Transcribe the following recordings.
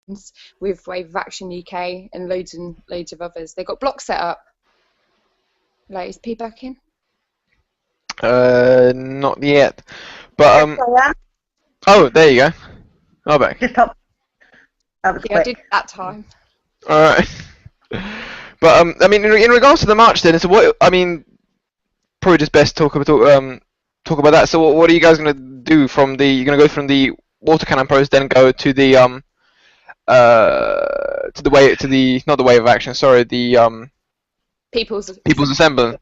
with WaveOfActionUK and loads of others. They got blocks set up. Like, is P back in? Not yet. But Yes, I am. oh, there you go. Oh, back. Just hop. That was Yeah, I quick. did that time. All right. But I mean, in regards to the march, then, so what? I mean, probably just best talk about that. So, what are you guys gonna do from the? You're gonna go from the water cannon post, then go to the not the wave of action. Sorry, the People's assembly.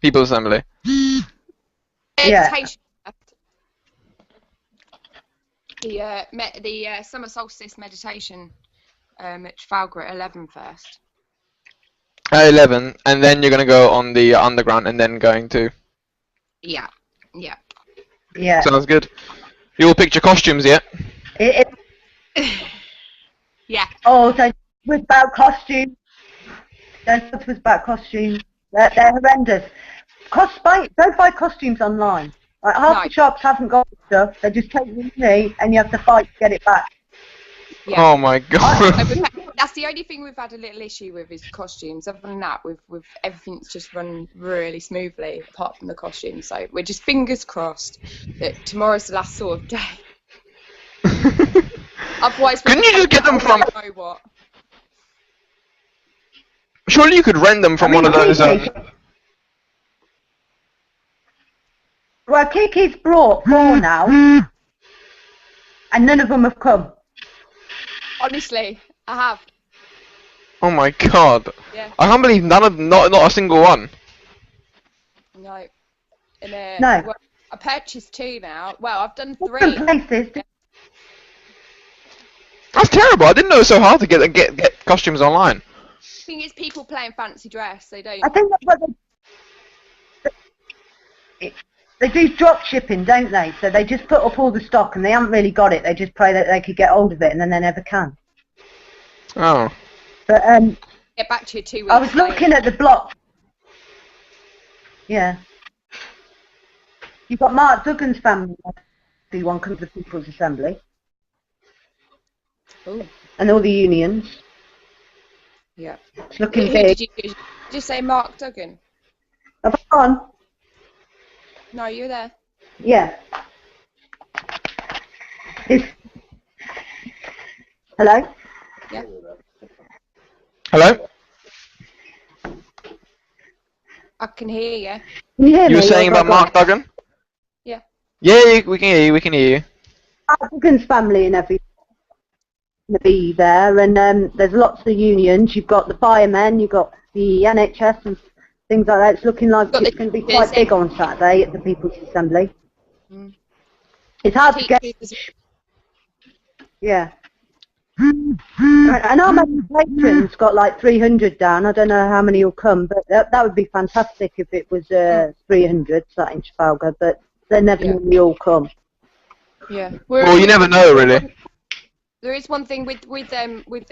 Yeah. meditation. The summer solstice meditation at Trafalgar at 11 first. At 11, and then you're gonna go on the underground, and then going to. Yeah. Yeah. Sounds good. You all picked your costumes yet? Yeah. Oh, so with about costumes. Don't was about costumes. They're horrendous. Don't buy costumes online. Like half the shops haven't got stuff. They just take your money and you have to fight to get it back. Yeah. Oh my god. That's the only thing we've had a little issue with is costumes. Other than that, we've everything's just run really smoothly apart from the costumes. So we're just fingers crossed that tomorrow's the last sort of day. Otherwise, couldn't you just get them from? Know what? Surely you could rent them from one of those. Well, Kiki's brought 4 now, and none of them have come. Honestly, I have. Oh my god. Yeah. I can't believe not a single one. No. No. Well, I purchased 2 now. Well, I've done 3. Different places. That's terrible. I didn't know it was so hard to get costumes online. The thing is, people playing fancy dress. They don't. I think that's what they do drop shipping, don't they? So they just put up all the stock and they haven't really got it. They just pray that they could get hold of it, and then they never can. Oh. But Get back to you 2 weeks. I was looking at the block. Yeah. You've got Mark Duggan's family. The one comes to the People's Assembly. Ooh. And all the unions. Yeah. It's looking Who big. did you say Mark Duggan? Have I gone? No, you're there. Yeah. Hello? Yeah. Hello? I can hear you. Can you hear me? You were saying about Mark Duggan? Yeah. Yeah, we can hear you. We can hear you. Mark Duggan's family and everything to be there, and there's lots of unions. You've got the firemen, you've got the NHS and things like that. It's looking like it's going to be quite big on Saturday at the People's Assembly. Mm. It's hard to get. Yeah. And our patrons got like 300 down. I don't know how many will come, but that would be fantastic if it was 300 sat in Trafalgar, but they never normally all come. Yeah. Well, you never know, really. There is one thing with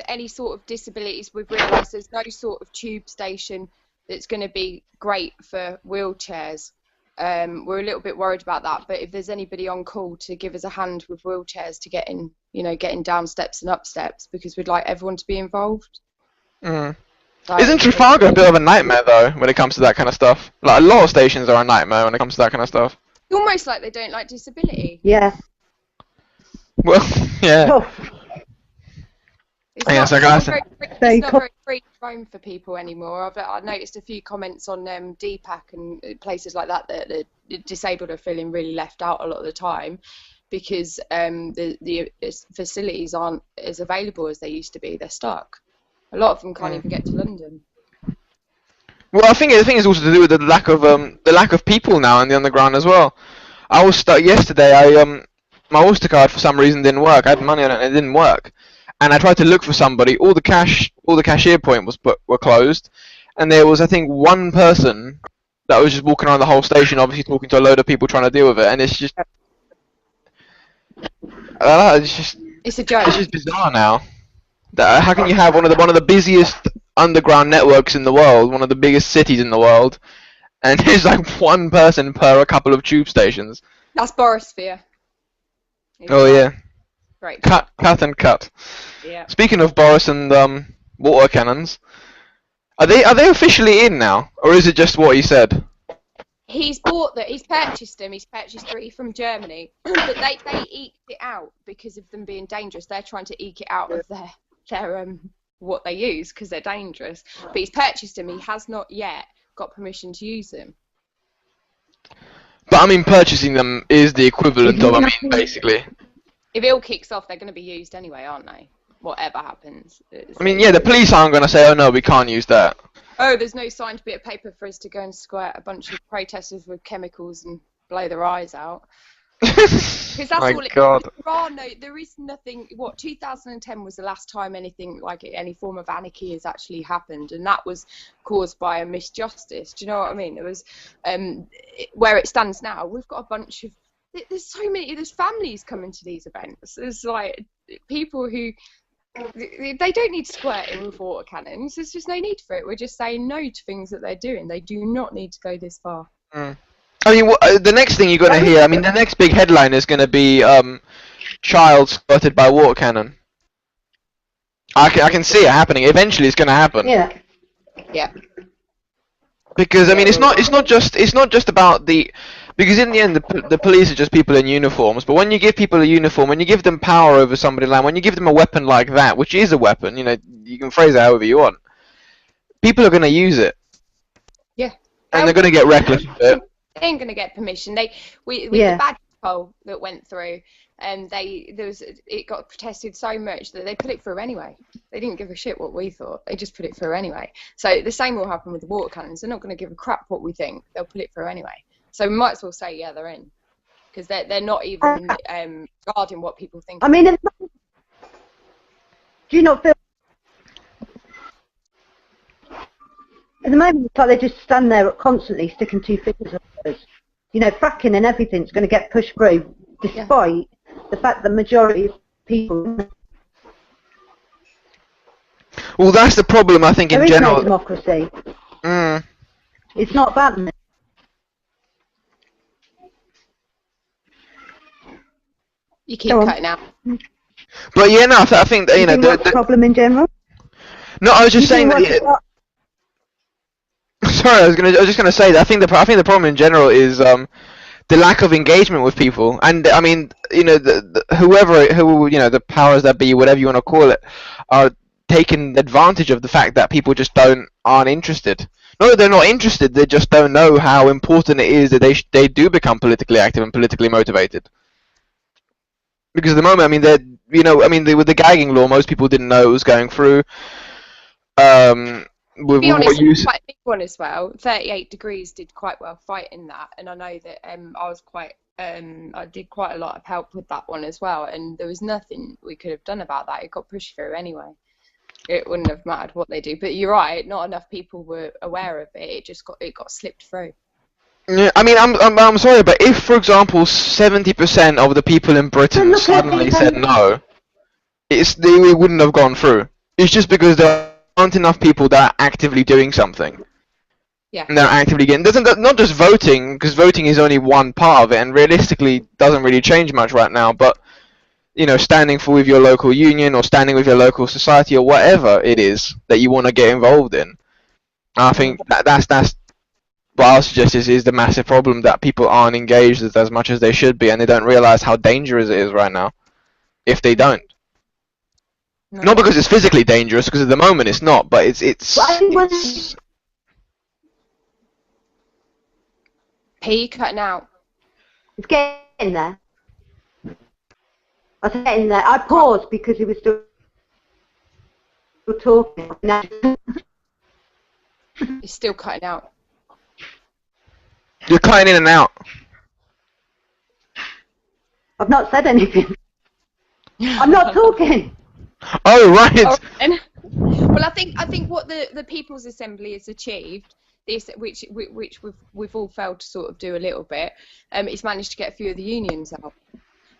any sort of disabilities, we've realised there's no sort of tube station that's going to be great for wheelchairs. We're a little bit worried about that, but if there's anybody on call to give us a hand with wheelchairs to getting down steps and up steps, because we'd like everyone to be involved. Mm. Isn't Trafalgar a bit of a nightmare though when it comes to that kind of stuff? Like a lot of stations are a nightmare when it comes to that kind of stuff. It's almost like they don't like disability. Yeah. Well, yeah. Oh. It's Yes, not, I guess. it's not very free roam for people anymore. I've noticed a few comments on DPAC and places like that the disabled are feeling really left out a lot of the time because the facilities aren't as available as they used to be. They're stuck. A lot of them can't even get to London. Well, I think the thing is also to do with the lack of people now in the underground as well. I was stuck yesterday. My Oyster card for some reason didn't work. I had money on it and it didn't work. And I tried to look for somebody. All the cashier point were closed, and there was I think one person that was just walking around the whole station, obviously talking to a load of people trying to deal with it. And it's just, It's a joke. It's just bizarre now. How can you have one of the busiest underground networks in the world, one of the biggest cities in the world, and there's like one person per a couple of tube stations? That's Borosphere. Oh yeah. Great. Cut, cut, and cut. Yeah. Speaking of Boris and water cannons, are they officially in now, or is it just what he said? He's bought that. He's purchased them. He's purchased 3 from Germany, but they eked it out because of them being dangerous. They're trying to eke it out of their what they use because they're dangerous. But he's purchased them. He has not yet got permission to use them. But I mean, purchasing them is the equivalent of, I mean, basically. If it all kicks off, they're going to be used anyway, aren't they? Whatever happens. I mean, yeah, the police aren't going to say, oh no, we can't use that. Oh, there's no signed bit of paper for us to go and squirt a bunch of protesters with chemicals and blow their eyes out. Because that's My all it God. there is nothing. What, 2010 was the last time anything like any form of anarchy has actually happened, and that was caused by a misjustice. Do you know what I mean? It was where it stands now. We've got a bunch of there's families coming to these events. There's like people who they don't need squirting with water cannons. There's just no need for it. We're just saying no to things that they're doing. They do not need to go this far. I mean, the next thing you're going to hear, I mean, the next big headline is going to be child squirted by water cannon. I can see it happening. Eventually, it's going to happen. Yeah. Yeah. Because I mean, it's not just about the, because in the end the police are just people in uniforms. But when you give people a uniform, when you give them power over somebody's land, when you give them a weapon like that, which is a weapon, you know, you can phrase it however you want. People are going to use it. Yeah. And they're going to get reckless with it. They ain't going to get permission. The badge poll that went through, and it got protested so much that they put it through anyway. They didn't give a shit what we thought. They just put it through anyway. So the same will happen with the water cannons. They're not going to give a crap what we think. They'll put it through anyway. So we might as well say, yeah, they're in. Because they're not even guarding what people think. I mean, do you not feel... At the moment, it's like they just stand there constantly sticking 2 fingers up those. You know, fracking and everything's going to get pushed through, despite the fact that the majority of people... Well, that's the problem, I think, in general. There is no democracy. Mm. It's not bad. You keep cutting out. But yeah, no, I think that, you know, the problem in general. No, I was just saying that. Sorry, I was just gonna say that I think the problem in general is the lack of engagement with people, and I mean, you know, who you know, the powers that be, whatever you want to call it, are taking advantage of the fact that people just aren't interested. Not that they're not interested, they just don't know how important it is that they do become politically active and politically motivated. Because at the moment, I mean, with the gagging law, most people didn't know it was going through. To be honest, it's quite a big one as well. 38 Degrees did quite well fighting that, and I know that I did quite a lot of help with that one as well, and there was nothing we could have done about that. It got pushed through anyway. It wouldn't have mattered what they do. But you're right, not enough people were aware of it. It got slipped through. Yeah, I mean, I'm sorry, but if, for example, 70% of the people in Britain suddenly said no, they wouldn't have gone through. It's just because there aren't enough people that are actively doing something. Yeah. And they're actively getting, not just voting, because voting is only one part of it, and realistically doesn't really change much right now, but, you know, standing with your local union, or standing with your local society, or whatever it is that you want to get involved in. I think that's what I'll suggest is the massive problem, that people aren't engaged as much as they should be, and they don't realise how dangerous it is right now, if they don't. No. Not because it's physically dangerous, because at the moment it's not, but it's P cutting out. It's getting there. I was getting there. I paused because he was still talking. It's still cutting out. You're cutting in and out. I've not said anything. I'm not talking. Oh right. Well, I think what the People's Assembly has achieved, which we've all failed to sort of do a little bit, is managed to get a few of the unions out,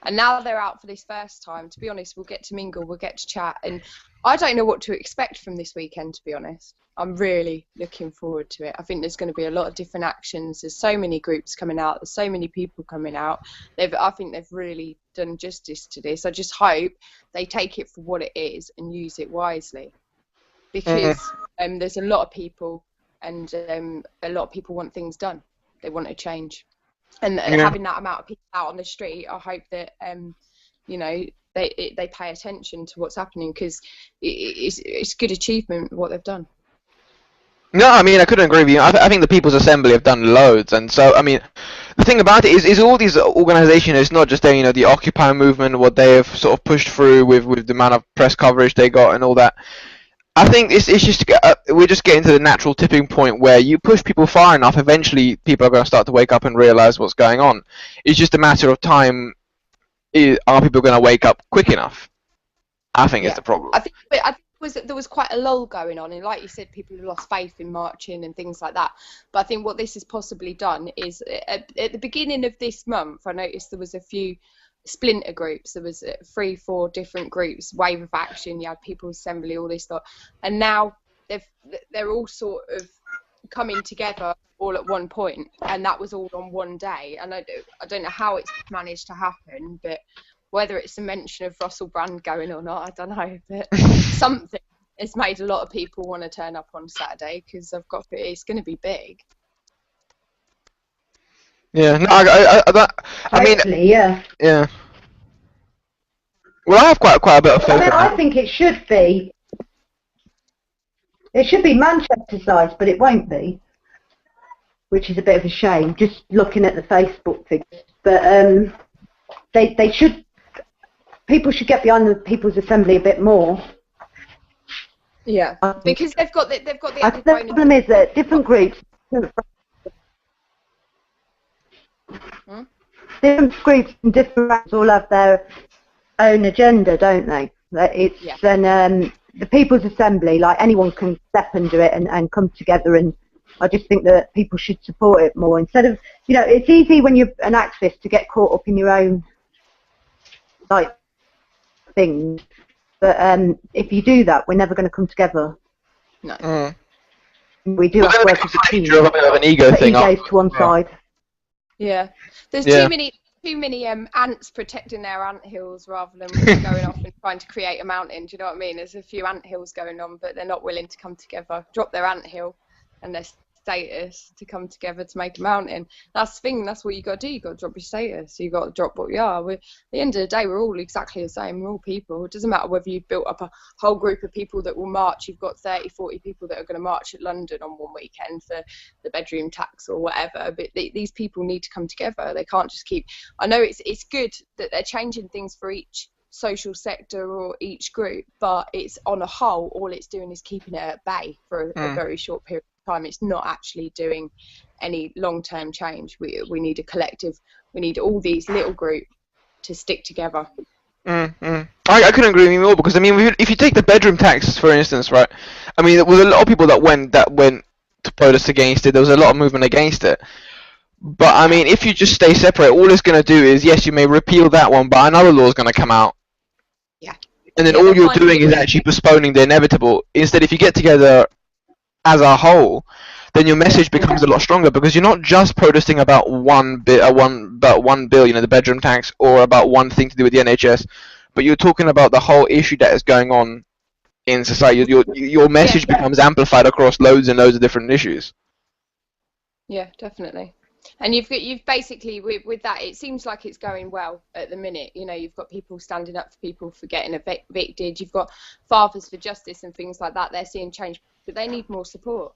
and now they're out for this first time. To be honest, we'll get to mingle, we'll get to chat, and I don't know what to expect from this weekend, to be honest. I'm really looking forward to it. I think there's going to be a lot of different actions. There's so many groups coming out. There's so many people coming out. I think they've really done justice to this. I just hope they take it for what it is and use it wisely, because there's a lot of people, and a lot of people want things done. They want a change, and having that amount of people out on the street, I hope that they pay attention to what's happening, because it's good achievement what they've done. No, I mean, I couldn't agree with you. I think the People's Assembly have done loads, and so, I mean, the thing about it is all these organisations, it's not just the Occupy movement, what they have sort of pushed through with the amount of press coverage they got and all that. I think it's just we're just getting to the natural tipping point where you push people far enough, eventually people are going to start to wake up and realise what's going on. It's just a matter of time. Are people going to wake up quick enough? I think it's the problem. I think there was quite a lull going on, and like you said, people have lost faith in marching and things like that. But I think what this has possibly done is, at the beginning of this month, I noticed there was a few splinter groups. There was 3-4 different groups, Wave of Action, you had People's Assembly, all this stuff, and now they're all sort of coming together all at one point, and that was all on one day. And I don't know how it's managed to happen, but whether it's a mention of Russell Brand going or not, I don't know, but something has made a lot of people want to turn up on Saturday, because it's going to be big. Yeah, no, I mean, yeah. Well, I have quite a bit of faith. I think it should be. It should be Manchester size, but it won't be, which is a bit of a shame. Just looking at the Facebook figures, but they should. People should get behind the People's Assembly a bit more. Yeah, because they've got the. The problem is that different groups. Different groups and different ranks all have their own agenda, don't they? Then the People's Assembly, like, anyone can step under it and come together, and I just think that people should support it more, instead of, it's easy when you're an activist to get caught up in your own things, but if you do that, we're never going to come together. No. We do have to work as a team. A bit of an ego thing. Egos to one side. Yeah, there's too many ants protecting their anthills rather than going off and trying to create a mountain. Do you know what I mean? There's a few anthills going on, but they're not willing to come together, drop their anthill and their status to come together to make a mountain. That's the thing. That's what you got to do. You got to drop your status. You got to drop what you are. At the end of the day, we're all exactly the same. We're all people. It doesn't matter whether you've built up a whole group of people that will march. You've got 30, 40 people that are going to march at London on one weekend for the bedroom tax or whatever. But these people need to come together. They can't just keep. I know it's good that they're changing things for each social sector or each group, but it's on a whole, all it's doing is keeping it at bay for a very short period of time. It's not actually doing any long-term change. We need a collective. We need all these little groups to stick together. I couldn't agree with you more, because I mean, if you take the bedroom tax for instance, right? I mean, there was a lot of people that went to protest against it. There was a lot of movement against it. But I mean, if you just stay separate, all it's going to do is, yes, you may repeal that one, but another law is going to come out. Yeah. And then all you're doing is actually postponing the inevitable. Instead, if you get together as a whole, then your message becomes a lot stronger, because you're not just protesting about one bill, the bedroom tax, or about one thing to do with the NHS, but you're talking about the whole issue that is going on in society. Your message becomes amplified across loads and loads of different issues. Yeah, definitely. And you've basically, with that, it seems like it's going well at the minute. You've got people standing up for people for getting evicted. You've got Fathers for Justice and things like that. They're seeing change, but they need more support.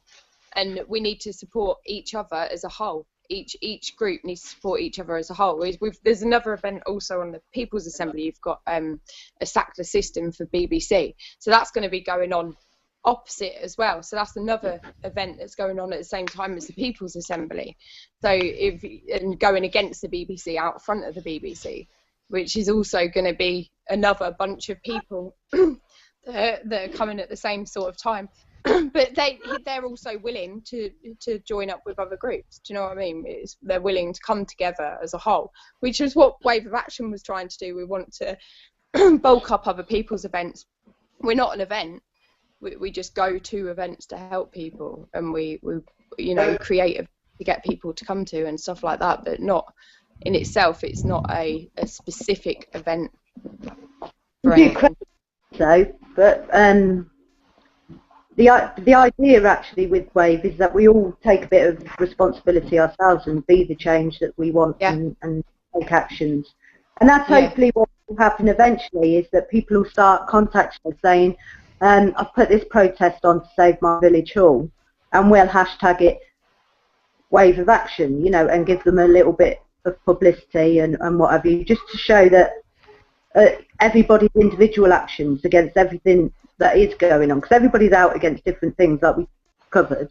And we need to support each other as a whole. Each group needs to support each other as a whole. There's another event also on the People's Assembly. You've got a sack the system for BBC. So that's going to be going on opposite as well. So that's another event that's going on at the same time as the People's Assembly. So and going against the BBC, out front of the BBC, which is also going to be another bunch of people that are coming at the same sort of time. But they're also willing to join up with other groups. Do you know what I mean? They're willing to come together as a whole, which is what Wave of Action was trying to do. We want to bulk up other people's events we're not an event. We just go to events to help people, and we you know, create to get people to come to and stuff like that, but not in itself, it's not a specific event for anything. So, but the idea actually with Wave is that we all take a bit of responsibility ourselves and be the change that we want, and take actions. And that's hopefully what will happen eventually, is that people will start contacting us saying, I've put this protest on to save my village hall, and we'll hashtag it Wave of Action, you know, and give them a little bit of publicity and what have you, just to show that everybody's individual actions against everything that is going on, because everybody's out against different things like we covered,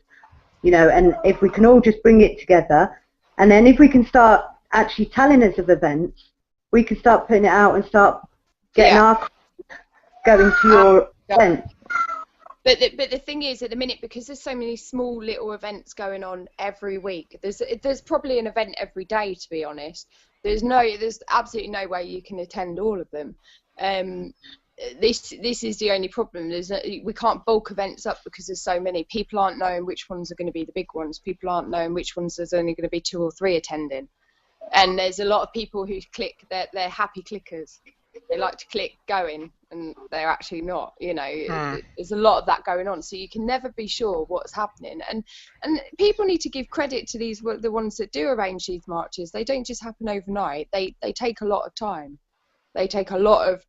you know, and if we can all just bring it together, and then if we can start actually telling us of events, we can start putting it out and start getting our going to your events. But the thing is, at the minute, because there's so many small little events going on every week, there's probably an event every day, to be honest. There's absolutely no way you can attend all of them. This is the only problem. We can't bulk events up because there's so many. People aren't knowing which ones are going to be the big ones. People aren't knowing which ones there's only going to be 2 or 3 attending. And there's a lot of people who click, they're happy clickers. They like to click going, and they're actually not, you know. There's a lot of that going on, so you can never be sure what's happening. And people need to give credit to the ones that do arrange these marches. They don't just happen overnight. They take a lot of time. They take a lot of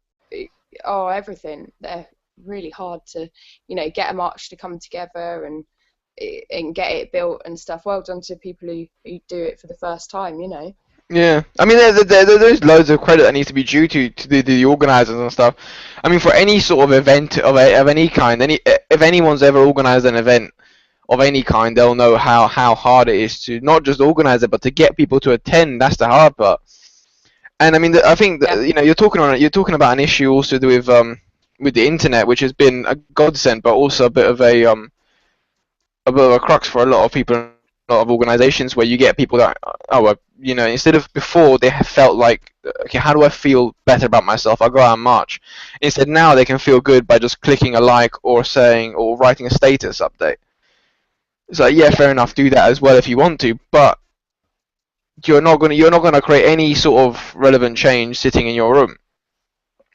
everything. They're really hard to, you know, get a march to come together and get it built and stuff. Well done to people who do it for the first time, you know. Yeah, I mean, there's loads of credit that needs to be due to the organisers and stuff. I mean, for any sort of event of any kind, if anyone's ever organised an event of any kind, they'll know how hard it is to not just organise it, but to get people to attend. That's the hard part. And I mean, I think that, you know, you're talking about an issue also with the internet, which has been a godsend, but also a bit of a crux for a lot of people, a lot of organisations, where you get people that, you know, instead of before they have felt like, okay, how do I feel better about myself? I go out and march. Instead, now they can feel good by just clicking a like or writing a status update. So fair enough, do that as well if you want to, but you're not gonna create any sort of relevant change sitting in your room.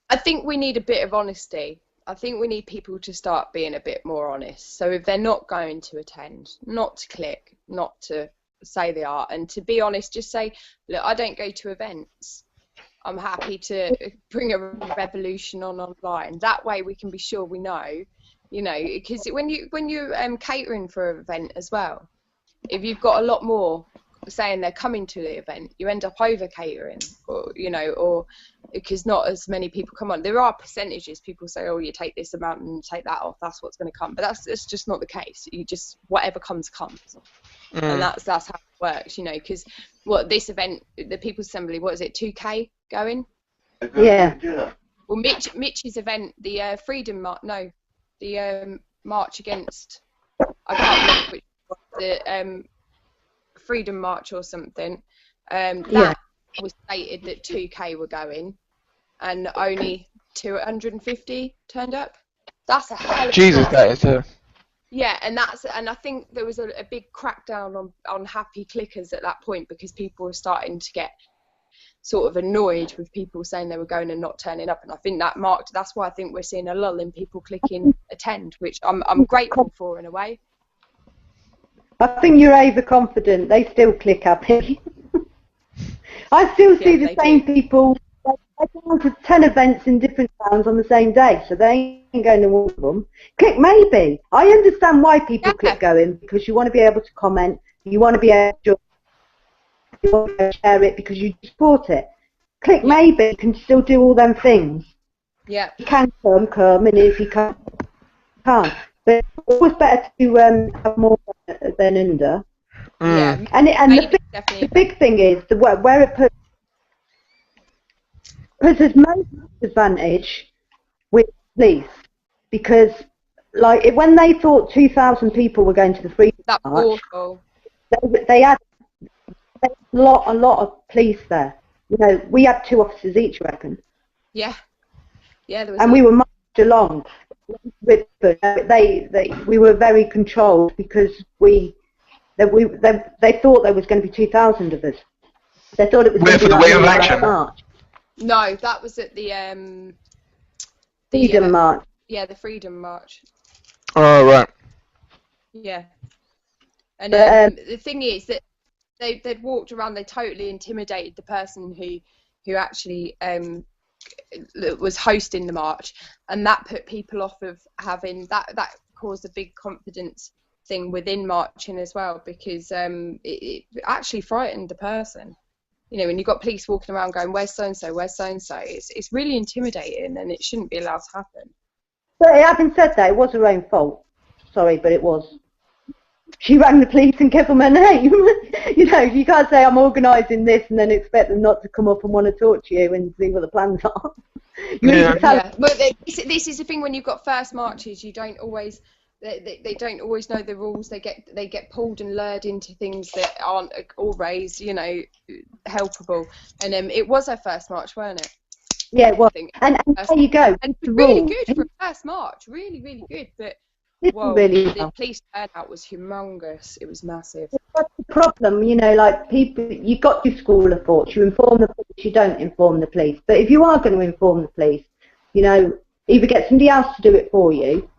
I think we need a bit of honesty. I think we need people to start being a bit more honest. So if they're not going to attend, not to click, not to say they are, and to be honest, just say, look, I don't go to events. I'm happy to bring a revolution online. That way we can be sure we know, you know, because when you're catering for an event as well, if you've got a lot more saying they're coming to the event, you end up over catering, or, you know, or because not as many people come on. There are percentages. People say, oh, you take this amount and take that off, that's what's going to come, but that's just not the case. You just, whatever comes. And that's how it works, you know, because this event, the People's Assembly, what is it, 2K going? Yeah. Well, Mitch's event, the Freedom March, no, the March Against, I can't remember which one, the Freedom March or something, that was stated that 2K were going, and only 250 turned up. That's a hell of a Jesus, that is a... Yeah, and I think there was a big crackdown on happy clickers at that point, because people were starting to get sort of annoyed with people saying they were going and not turning up, and I think that's why I think we're seeing a lull in people clicking attend, which I'm grateful for in a way. I think you're overconfident. They still click happy. I still see the same people. They're going to 10 events in different towns on the same day, so they ain't going to all of them. Click maybe. I understand why people click going, because you want to be able to comment, you want to be able to share it because you support it. Click maybe, you can still do all them things. Yeah. You can come, and if you can't. But it's always better to have more than under. Yeah. And the big thing is where it puts us most advantage with police, because like when they thought 2,000 people were going to the Freedom March, they had a lot of police there. You know, we had 2 officers each, I reckon. Yeah. Yeah. There was and we were marched along. but we were very controlled because they thought there was going to be 2,000 of us. They thought it was going to be the like Wave of Action. March. No, that was at the Freedom March. Yeah, the Freedom March. Oh, right. Yeah. And But, the thing is that they'd walked around, they totally intimidated the person who actually was hosting the march, and that put people off of having that caused a big confidence thing within marching as well, because it actually frightened the person. You know, when you've got police walking around going, where's so-and-so, where's so-and-so, it's really intimidating, and it shouldn't be allowed to happen. But having said that, it was her own fault. Sorry, but it was. She rang the police and gave them her name. You know, you can't say I'm organising this and then expect them not to come up and want to talk to you and see what the plans are. Yeah. But this is the thing, when you've got first marches, you don't always... They don't always know the rules. They get pulled and lured into things that aren't always, you know, helpable. And it was her first march, weren't it? Yeah, it was. And there you go. And really good for a first march. Really, really good. But whoa, the police turnout was humongous. It was massive. That's the problem, you know, like people, you got your school of thought. You inform the police, you don't inform the police. But if you are going to inform the police, you know, either get somebody else to do it for you,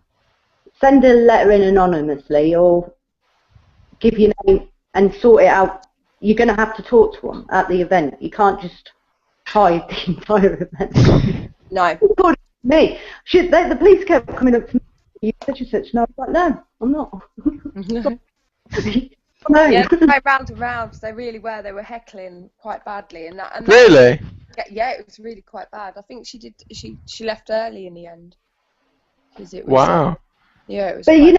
send a letter in anonymously, or give your name and sort it out. You're going to have to talk to them at the event. You can't just hide the entire event. No. According to me, the police kept coming up to me, you such and such, and I was like, no, I'm not. No. Yeah, they went round and round. They really were. They were heckling quite badly, and that. Really? Yeah, it was really quite bad. I think she did. She left early in the end. It was, wow. Yeah, it was. But you know,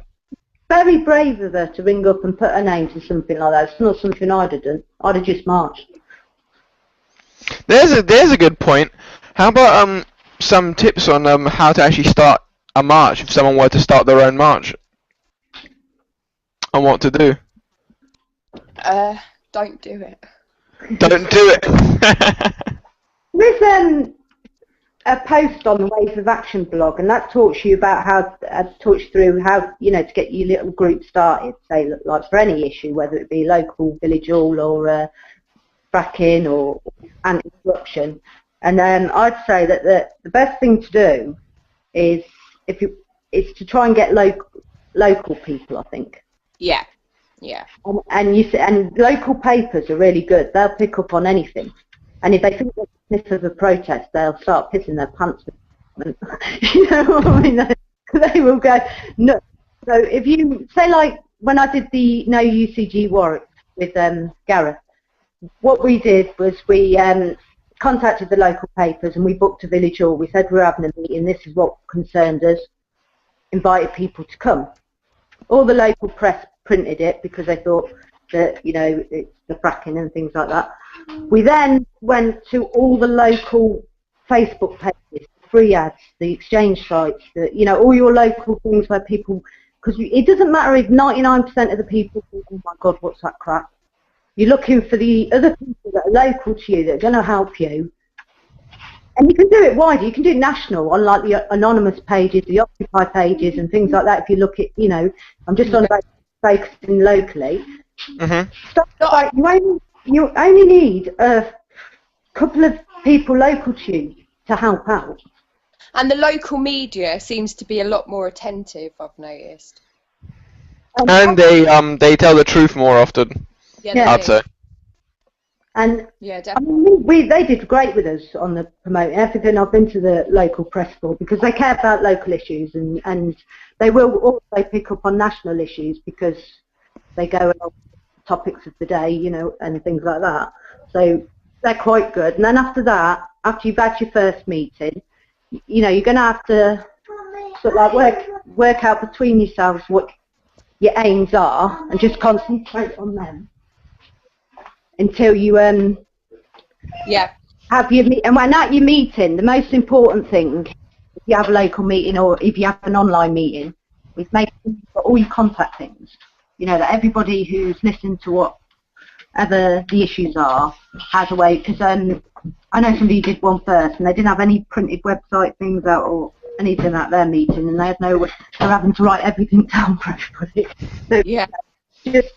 very brave of her to ring up and put her name to something like that. It's not something I'd have done. I'd have just marched. There's a good point. How about some tips on how to actually start a march if someone were to start their own march, and what to do? Don't do it. Don't do it. There's a post on the Wave of Action blog, and that talks you about how through how, you know, to get your little group started, say, like for any issue, whether it be local village hall or fracking or anti-corruption. And I'd say that the best thing to do is to try and get local people, I think. Yeah. Yeah. And local papers are really good. They'll pick up on anything. And if they think there's a sniff of a protest, they'll start pissing their pants. You know what I mean? They will go, no. So if you, say like when I did the No UCG Warwick with Gareth, what we did was we contacted the local papers and we booked a village hall. We said we're having a meeting, this is what concerned us, invited people to come. All the local press printed it because they thought that, you know, it's the fracking and things like that. We then went to all the local Facebook pages, free ads, the exchange sites, you know, all your local things where people, because it doesn't matter if 99% of the people think, oh my God, what's that crap? You're looking for the other people that are local to you that are going to help you. And you can do it wider, you can do it national on like the anonymous pages, the Occupy pages and things like that. If you look at, you know, I'm just on about focusing locally. Mm-hmm. You only need a couple of people local to you to help out. And the local media seems to be a lot more attentive, I've noticed. And they tell the truth more often. Yeah. I'd say. And yeah, definitely. I mean, they did great with us on the promoting everything. I've been to the local press board because they care about local issues, and they will also pick up on national issues because they go along topics of the day, you know, and things like that. So they're quite good. And then after that, after you've had your first meeting, you know, you're going to have to sort of like work out between yourselves what your aims are and just concentrate on them until you have your meet. And when at your meeting, the most important thing, if you have a local meeting or if you have an online meeting, is make sure you've got all your contact things. You know, that everybody who's listened to whatever the issues are has a way, because I know somebody did one first and they didn't have any printed website things out or anything at their meeting, and they had no way. They're having to write everything down for everybody. So Yeah. just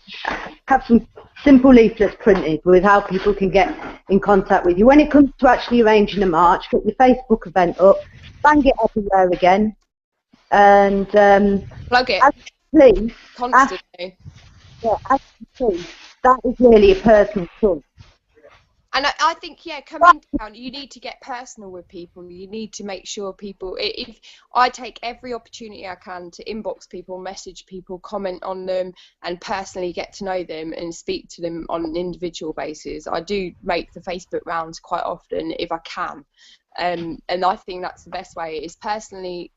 have some simple leaflets printed with how people can get in contact with you. When it comes to actually arranging a march, get your Facebook event up, bang it everywhere again, and Plug it as police, constantly. as police, that is really a personal choice. And I think, yeah, coming down, you need to get personal with people. You need to make sure people, if I take every opportunity I can to inbox people, message people, comment on them, and personally get to know them and speak to them on an individual basis. I do make the Facebook rounds quite often if I can. And I think that's the best way, is personally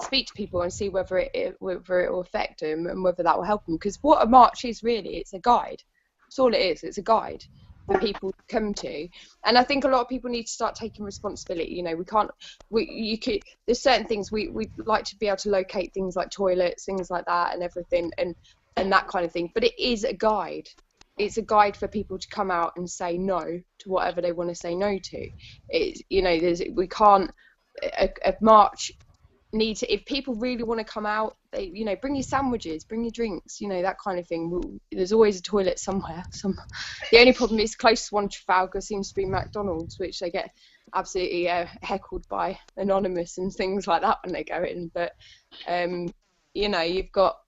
speak to people and see whether it will affect them and whether that will help them. Because what a march is really, it's a guide. That's all it is. It's a guide for people to come to, and I think a lot of people need to start taking responsibility. You know, there's certain things we'd like to be able to locate, things like toilets, things like that, and everything, and that kind of thing. But it is a guide. It's a guide for people to come out and say no to whatever they want to say no to. It's, you know, we can't a march. If people really want to come out, they, you know, bring your sandwiches, bring your drinks, you know, that kind of thing. There's always a toilet somewhere. The only problem is closest one to Trafalgar seems to be McDonald's, which they get absolutely heckled by Anonymous and things like that when they go in. But you know, you've got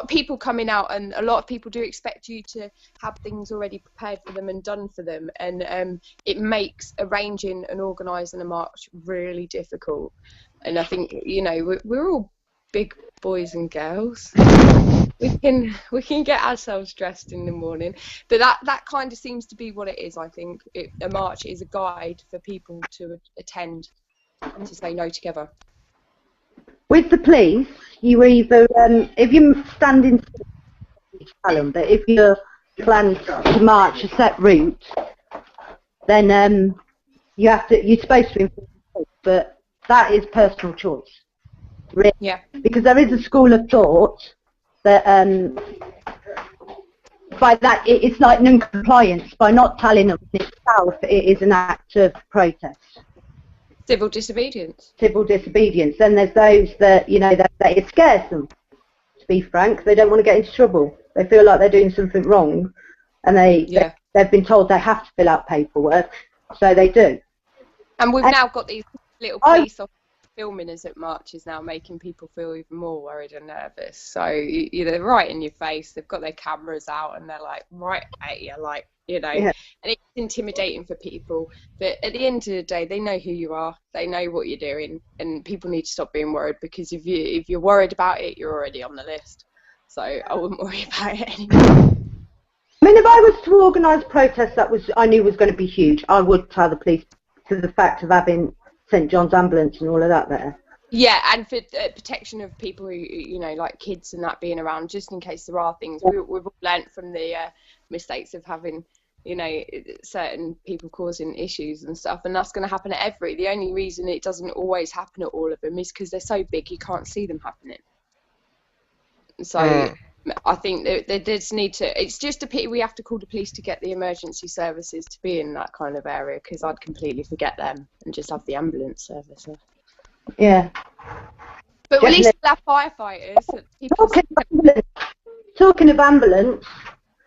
people coming out, and a lot of people do expect you to have things already prepared for them and done for them, and it makes arranging and organising a march really difficult. And I think, you know, we're all big boys and girls. We can get ourselves dressed in the morning, but that kind of seems to be what it is. I think a march is a guide for people to attend and to say no together. With the police, you either, if you stand in, tell them that if you plan to march a set route, then you're supposed to inform the police, but that is personal choice. Really. Yeah. Because there is a school of thought that by that it's like non-compliance. By not telling them itself, it is an act of protest. Civil disobedience. Civil disobedience. Then there's those that, you know, that it scares them. To be frank, they don't want to get into trouble. They feel like they're doing something wrong, and they've been told they have to fill out paperwork, so they do. And we've now got these little police officers filming us at marches now, making people feel even more worried and nervous. So you know, they're right in your face. They've got their cameras out, and they're like right at you, like, you know, and it's intimidating for people. But at the end of the day, they know who you are. They know what you're doing, and people need to stop being worried, because if you're worried about it, you're already on the list. So I wouldn't worry about it anymore. I mean, if I was to organise a protest that I knew was going to be huge, I would tell the police, to the fact of having St John's ambulance and all of that there. Yeah, and for protection of people who, you know, like kids and that being around, just in case there are things. We've all learnt from the mistakes of having, you know, certain people causing issues and stuff, and that's going to happen at every. The only reason it doesn't always happen at all of them is because they're so big you can't see them happening. So I think they just need to. It's just a pity we have to call the police to get the emergency services to be in that kind of area, because I'd completely forget them and just have the ambulance service. Yeah. But at least we'll have firefighters. Talking of ambulance,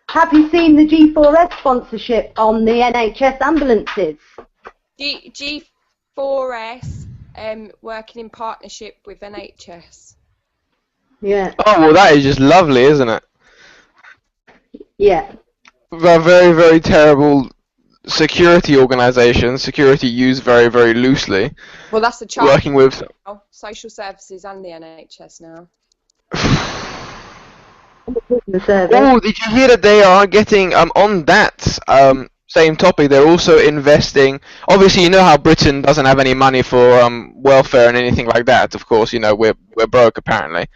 have you seen the G4S sponsorship on the NHS ambulances? G4S working in partnership with NHS. Yeah. Oh, well, that is just lovely, isn't it? Yeah. A very, very terrible security organisation, security used very, very loosely. Well, that's the charge. Working with social services and the NHS now. Oh, did you hear that they are getting on that same topic? They're also investing. Obviously, you know how Britain doesn't have any money for welfare and anything like that. Of course, you know we're broke apparently.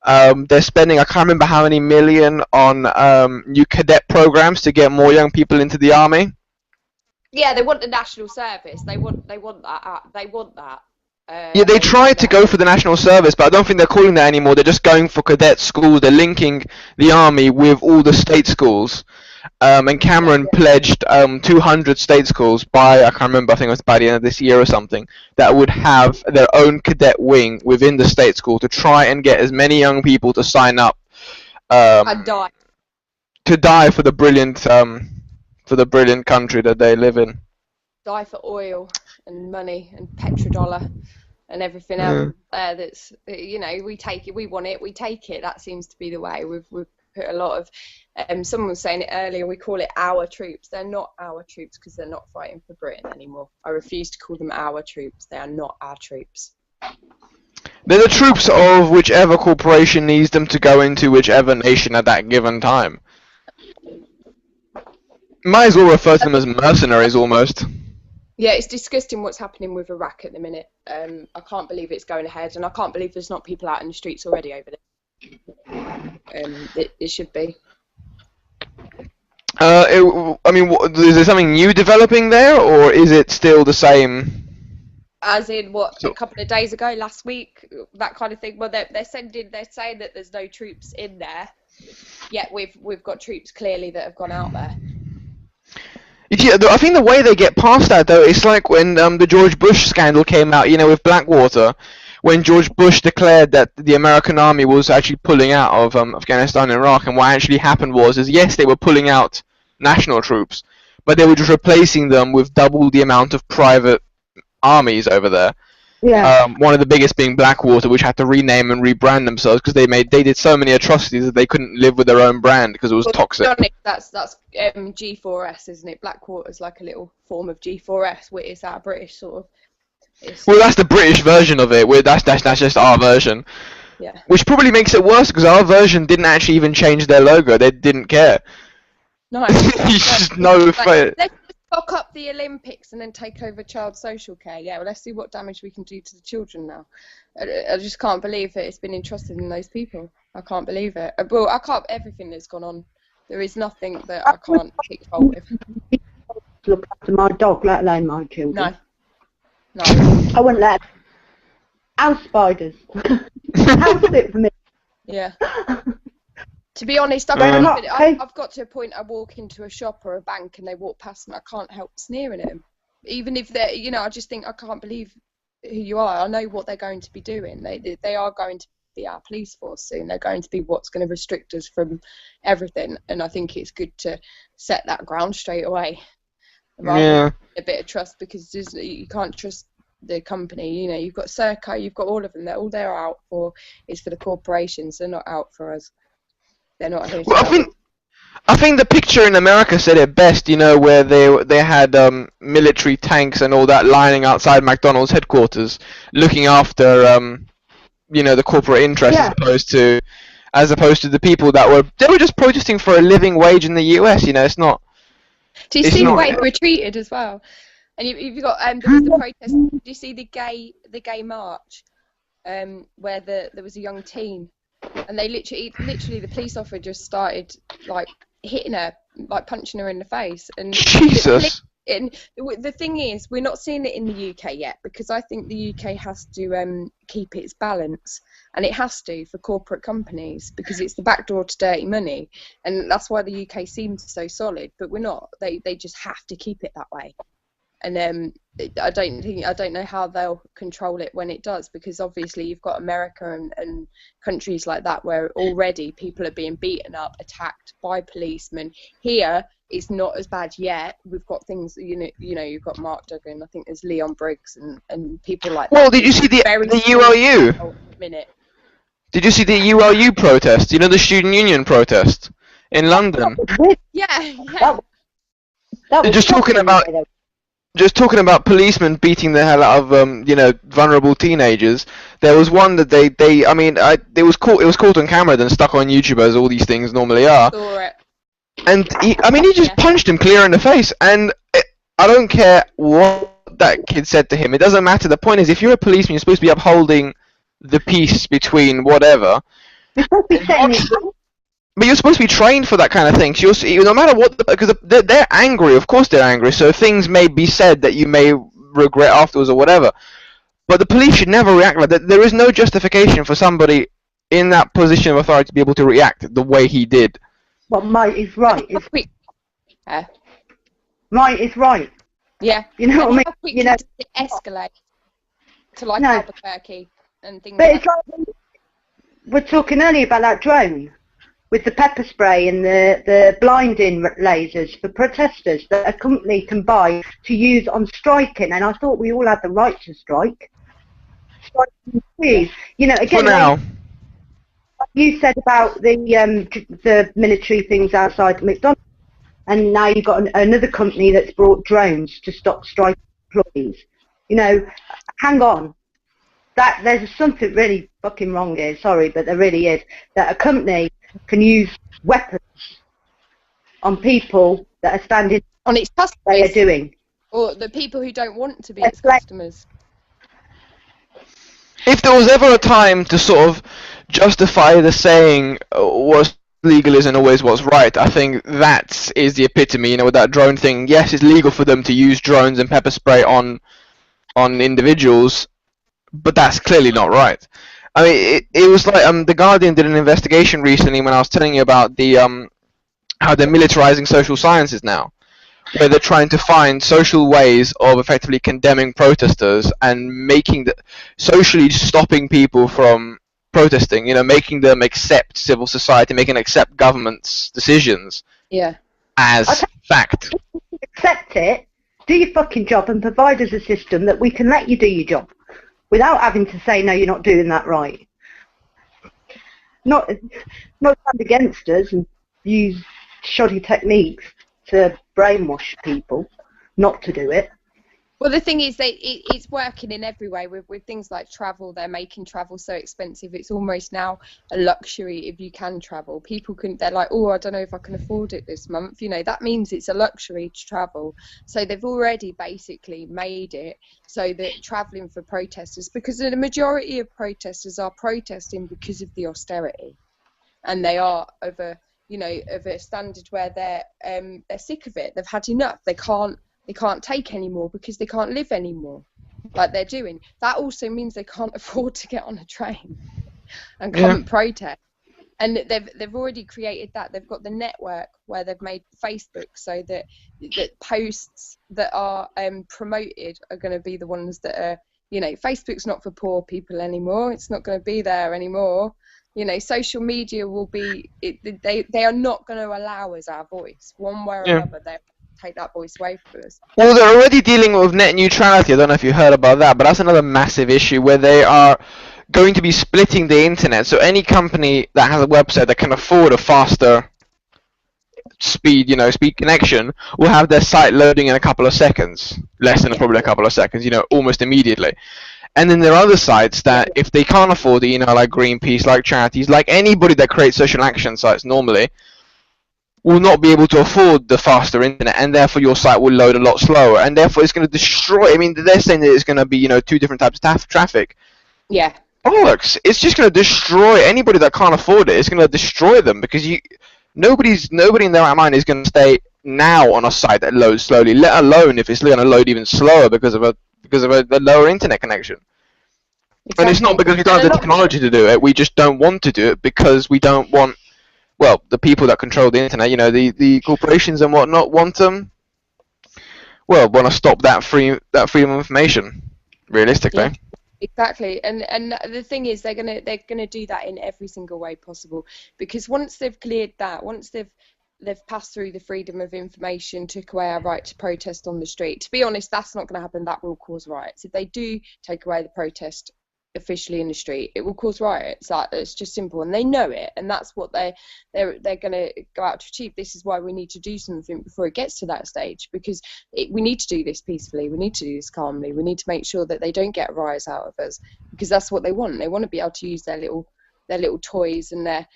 They're spending, I can't remember how many million on new cadet programs to get more young people into the army. Yeah, they want the national service. They want that. They want that. Yeah, they tried to go for the national service, but I don't think they're calling that anymore. They're just going for cadet schools. They're linking the army with all the state schools. and Cameron pledged 200 state schools by, I can't remember, I think it was by the end of this year or something, that would have their own cadet wing within the state school to try and get as many young people to sign up And die. to die for the brilliant country that they live in. Die for oil and money and petrodollar and everything else there. That's, you know, we take it, we want it, we take it. That seems to be the way. We've put a lot of. Someone was saying it earlier. We call it our troops. They're not our troops because they're not fighting for Britain anymore. I refuse to call them our troops. They are not our troops. They're the troops of whichever corporation needs them to go into whichever nation at that given time. Might as well refer to them as mercenaries almost. Yeah, it's disgusting what's happening with Iraq at the minute. I can't believe it's going ahead, and I can't believe there's not people out in the streets already over there. It should be. I mean, is there something new developing there, or is it still the same? As in, what, a couple of days ago, last week, that kind of thing. Well, they're saying that there's no troops in there, yet we've got troops clearly that have gone out there. Yeah, I think the way they get past that, though, it's like when the George Bush scandal came out, you know, with Blackwater, when George Bush declared that the American army was actually pulling out of Afghanistan and Iraq, and what actually happened was, yes, they were pulling out national troops, but they were just replacing them with double the amount of private armies over there. Yeah. One of the biggest being Blackwater, which had to rename and rebrand themselves because they did so many atrocities that they couldn't live with their own brand because it was toxic. To be honest, that's G4S, isn't it? Blackwater's like a little form of G4S. It's our British sort of. Well, that's the British version of it. That's just our version. Yeah. Which probably makes it worse because our version didn't actually even change their logo. They didn't care. No. Let's just fuck up the Olympics and then take over child social care. Yeah, well, let's see what damage we can do to the children now. I just can't believe that it's been entrusted in those people. I can't believe it. Well, I can't. Everything that's gone on, there is nothing that I can't pick fault with. Look after my dog, let alone my children. No. I wouldn't let house spiders. House it for me. Yeah. To be honest, I've got to a point. I walk into a shop or a bank and they walk past me. I can't help sneering at them, even if they're, you know. I just think I can't believe who you are. I know what they're going to be doing. They are going to be our police force soon. They're going to be what's going to restrict us from everything. And I think it's good to set that ground straight away. Rather than a bit of trust, because you can't trust the company. You know, you've got Serco, you've got all of them. All they're out for is for the corporations. They're not out for us. They're not here. Well, I think the picture in America said it best. You know, where they had military tanks and all that lining outside McDonald's headquarters, looking after you know, the corporate interests, as opposed to the people that were just protesting for a living wage in the US. You know, it's not. Do you see the way they were treated as well? And you've got there was the protest. Do you see the gay march, where there was a young teen, and they literally the police officer just started like hitting her, like punching her in the face. And Jesus. And the thing is, we're not seeing it in the UK yet, because I think the UK has to keep its balance, and it has to for corporate companies, because it's the back door to dirty money, and that's why the UK seems so solid. But we're not. They just have to keep it that way. And I don't know how they'll control it when it does, because obviously you've got America and countries like that where already people are being beaten up, attacked by policemen. Here it's not as bad yet. We've got things, you know, you've got Mark Duggan, I think there's Leon Briggs and people like that. Well, did you see the ULU? Did you see the ULU protest? You know, the student union protest in London? Yeah. That was just talking about policemen beating the hell out of you know, vulnerable teenagers. There was one that it was caught on camera and stuck on YouTube, as all these things normally are. Saw it. And he just punched him clear in the face. And I don't care what that kid said to him. It doesn't matter. The point is, if you're a policeman, you're supposed to be upholding the peace between whatever. But you're supposed to be trained for that kind of thing. So no matter what, because they're angry. Of course they're angry. So things may be said that you may regret afterwards or whatever. But the police should never react like that. There is no justification for somebody in that position of authority to be able to react the way he did. Well, mate is right. Right is right. Yeah. You know what I mean? How quickly does it escalate to like Albuquerque and things but like it's like we're talking earlier about that drone with the pepper spray and the blinding lasers for protesters that a company can buy to use on striking, and I thought we all had the right to strike. Please, you know, again, For now. You said about the military things outside McDonald's, and now you've got another company that's brought drones to stop striking employees. You know, hang on. There's something really fucking wrong here. Sorry, but there really is. That a company can use weapons on people that are standing on its customers. They are doing. Or the people who don't want to be its customers. If there was ever a time to sort of justify the saying what's legal isn't always what's right, I think that is the epitome, you know, with that drone thing. Yes, it's legal for them to use drones and pepper spray on individuals, but that's clearly not right. I mean, it was like the Guardian did an investigation recently when I was telling you about the how they're militarizing social sciences now, where they're trying to find social ways of effectively condemning protesters and making socially stopping people from protesting, you know, making them accept civil society, making them accept government's decisions as fact. Accept it, do your fucking job and provide us a system that we can let you do your job without having to say, no, you're not doing that right. Not stand against us and use shoddy techniques to brainwash people not to do it. Well, the thing is, it's working in every way. With things like travel, they're making travel so expensive. It's almost now a luxury if you can travel. People they're like, oh, I don't know if I can afford it this month. You know, that means it's a luxury to travel. So they've already basically made it so that travelling for protesters, because the majority of protesters are protesting because of the austerity, and they are of a standard where they're sick of it. They've had enough. They can't take anymore because they can't live anymore like they're doing. That also means they can't afford to get on a train and come and protest. And they've already created that. They've got the network where they've made Facebook so that posts that are promoted are going to be the ones that are, you know, Facebook's not for poor people anymore. It's not going to be there anymore. You know, social media will be, they are not going to allow us our voice. One way or another, they'll take that voice away from us. Well, they're already dealing with net neutrality. I don't know if you heard about that, but that's another massive issue where they are going to be splitting the internet. So any company that has a website that can afford a faster speed connection will have their site loading in a couple of seconds, less than probably a couple of seconds, you know, almost immediately. And then there are other sites that, if they can't afford it, you know, like Greenpeace, like charities, like anybody that creates social action sites normally, will not be able to afford the faster internet, and therefore your site will load a lot slower, and therefore it's going to destroy. I mean, they're saying that it's going to be, you know, two different types of traffic. Yeah. Bollocks! It's just going to destroy anybody that can't afford it. It's going to destroy them because nobody in their right mind is going to stay now on a site that loads slowly, let alone if it's going to load even slower because of a lower internet connection. Exactly. And it's not because we don't have the technology to do it. We just don't want to do it because we don't want. Well, the people that control the internet, you know, the corporations and whatnot want to stop that freedom of information, realistically. Yeah, exactly, and the thing is, they're gonna do that in every single way possible, because once they've cleared that, once they've passed through the freedom of information, took away our right to protest on the street. To be honest, that's not going to happen. That will cause riots. If they do take away the protest officially in the street, it will cause riots. It's just simple, and they know it, and that's what they're going to go out to achieve. This is why we need to do something before it gets to that stage, because we need to do this peacefully, we need to do this calmly, we need to make sure that they don't get riots out of us, because that's what they want. They want to be able to use their little toys and their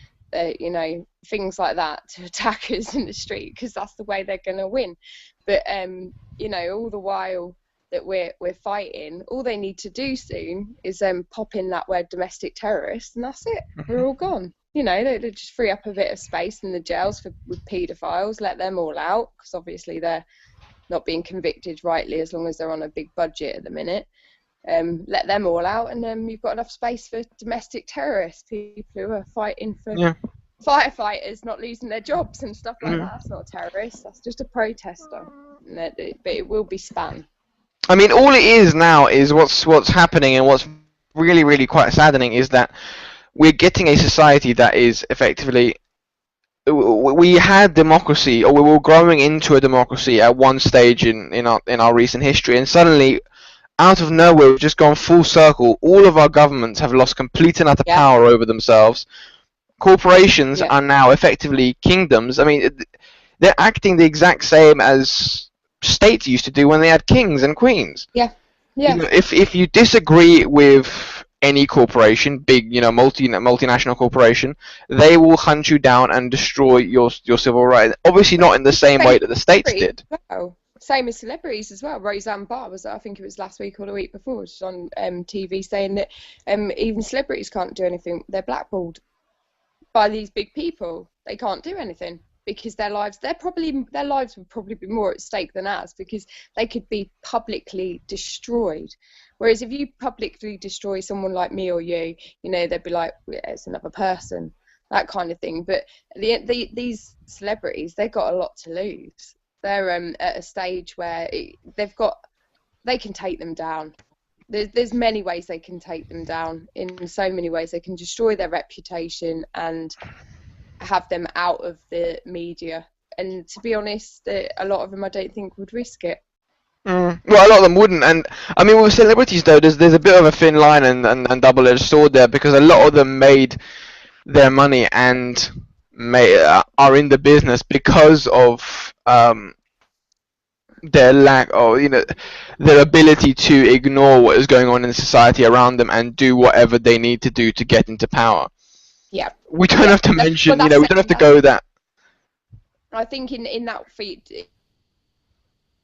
you know, things like that to attack us in the street, because that's the way they're going to win. But you know, all the while that we're fighting, all they need to do soon is pop in that word domestic terrorist, and that's it. We're all gone. You know, they just free up a bit of space in the jails with paedophiles, let them all out, because obviously they're not being convicted rightly as long as they're on a big budget at the minute. Let them all out, and you've got enough space for domestic terrorists, people who are fighting for firefighters not losing their jobs and stuff like that. That's not a terrorist. That's just a protester. But it will be spam. I mean, all it is now is what's happening, and what's really, really quite saddening is that we're getting a society that is effectively, we had democracy, or we were growing into a democracy at one stage in our recent history, and suddenly, out of nowhere, we've just gone full circle. All of our governments have lost complete and utter power over themselves. Corporations are now effectively kingdoms. I mean, they're acting the exact same as states used to do when they had kings and queens. Yeah. You know, if you disagree with any corporation, big, multinational corporation, they will hunt you down and destroy your civil rights. Obviously, not in the same way that the states did. Well, same as celebrities as well. Roseanne Barr was, I think it was last week or the week before, she was on TV saying that even celebrities can't do anything. They're blackballed by these big people. They can't do anything because their lives would probably be more at stake than ours, because they could be publicly destroyed. Whereas if you publicly destroy someone like me or you, they'd be like, yeah, it's another person, that kind of thing. But these celebrities, they've got a lot to lose. They're at a stage where they can take them down. There's many ways they can take them down. In so many ways, they can destroy their reputation and have them out of the media. And to be honest, a lot of them, I don't think, would risk it. Well, a lot of them wouldn't, and I mean, with celebrities though, there's a bit of a thin line and double-edged sword there, because a lot of them made their money and are in the business because of their lack of, their ability to ignore what is going on in society around them and do whatever they need to do to get into power. Yeah. We don't have to mention, we don't have to go that. I think in that feat,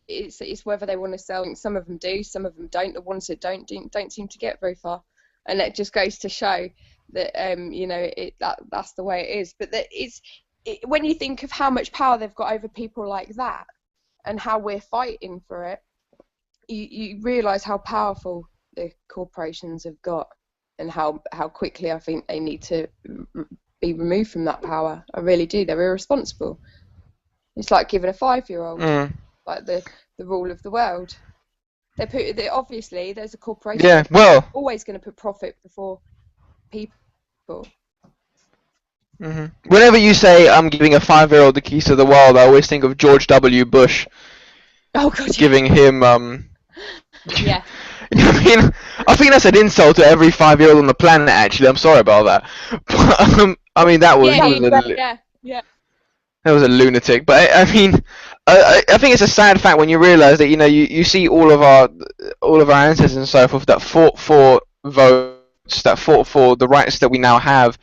it's whether they want to sell. Some of them do, some of them don't. The ones that don't seem to get very far, and it just goes to show that that's the way it is. But when you think of how much power they've got over people like that, and how we're fighting for it, you realise how powerful the corporations have got, and how quickly I think they need to be removed from that power. I really do. They're irresponsible. It's like giving a 5-year-old like the rule of the world. Obviously there's a corporation. Yeah, well, always going to put profit before people. Whenever you say I'm giving a 5-year-old the keys to the world, I always think of George W. Bush. Oh God. Giving him Yeah. I think that's an insult to every 5-year-old on the planet. Actually, I'm sorry about that. But, I mean, that was yeah. That was a lunatic. But I mean, I think it's a sad fact when you realise that you see all of our ancestors and so forth that fought for votes, that fought for the rights that we now have,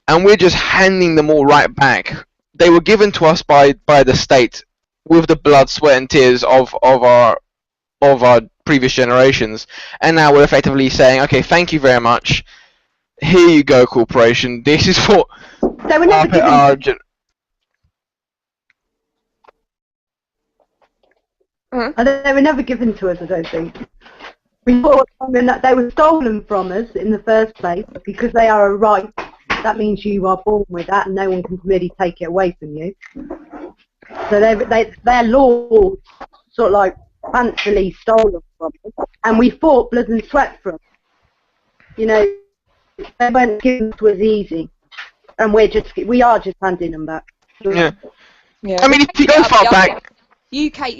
and we're just handing them all right back. They were given to us by the state with the blood, sweat, and tears of our previous generations, and now we're effectively saying, okay, thank you very much. Here you go, corporation. This is what they were never given. They were never given to us, I don't think. We thought that they were stolen from us in the first place because they are a right. That means you are born with that, and no one can really take it away from you. So their laws sort of like fancily stolen from us, and we fought blood and sweat from. They weren't given to us easy, and we are just handing them back. Yeah. I mean, if you go far back. UK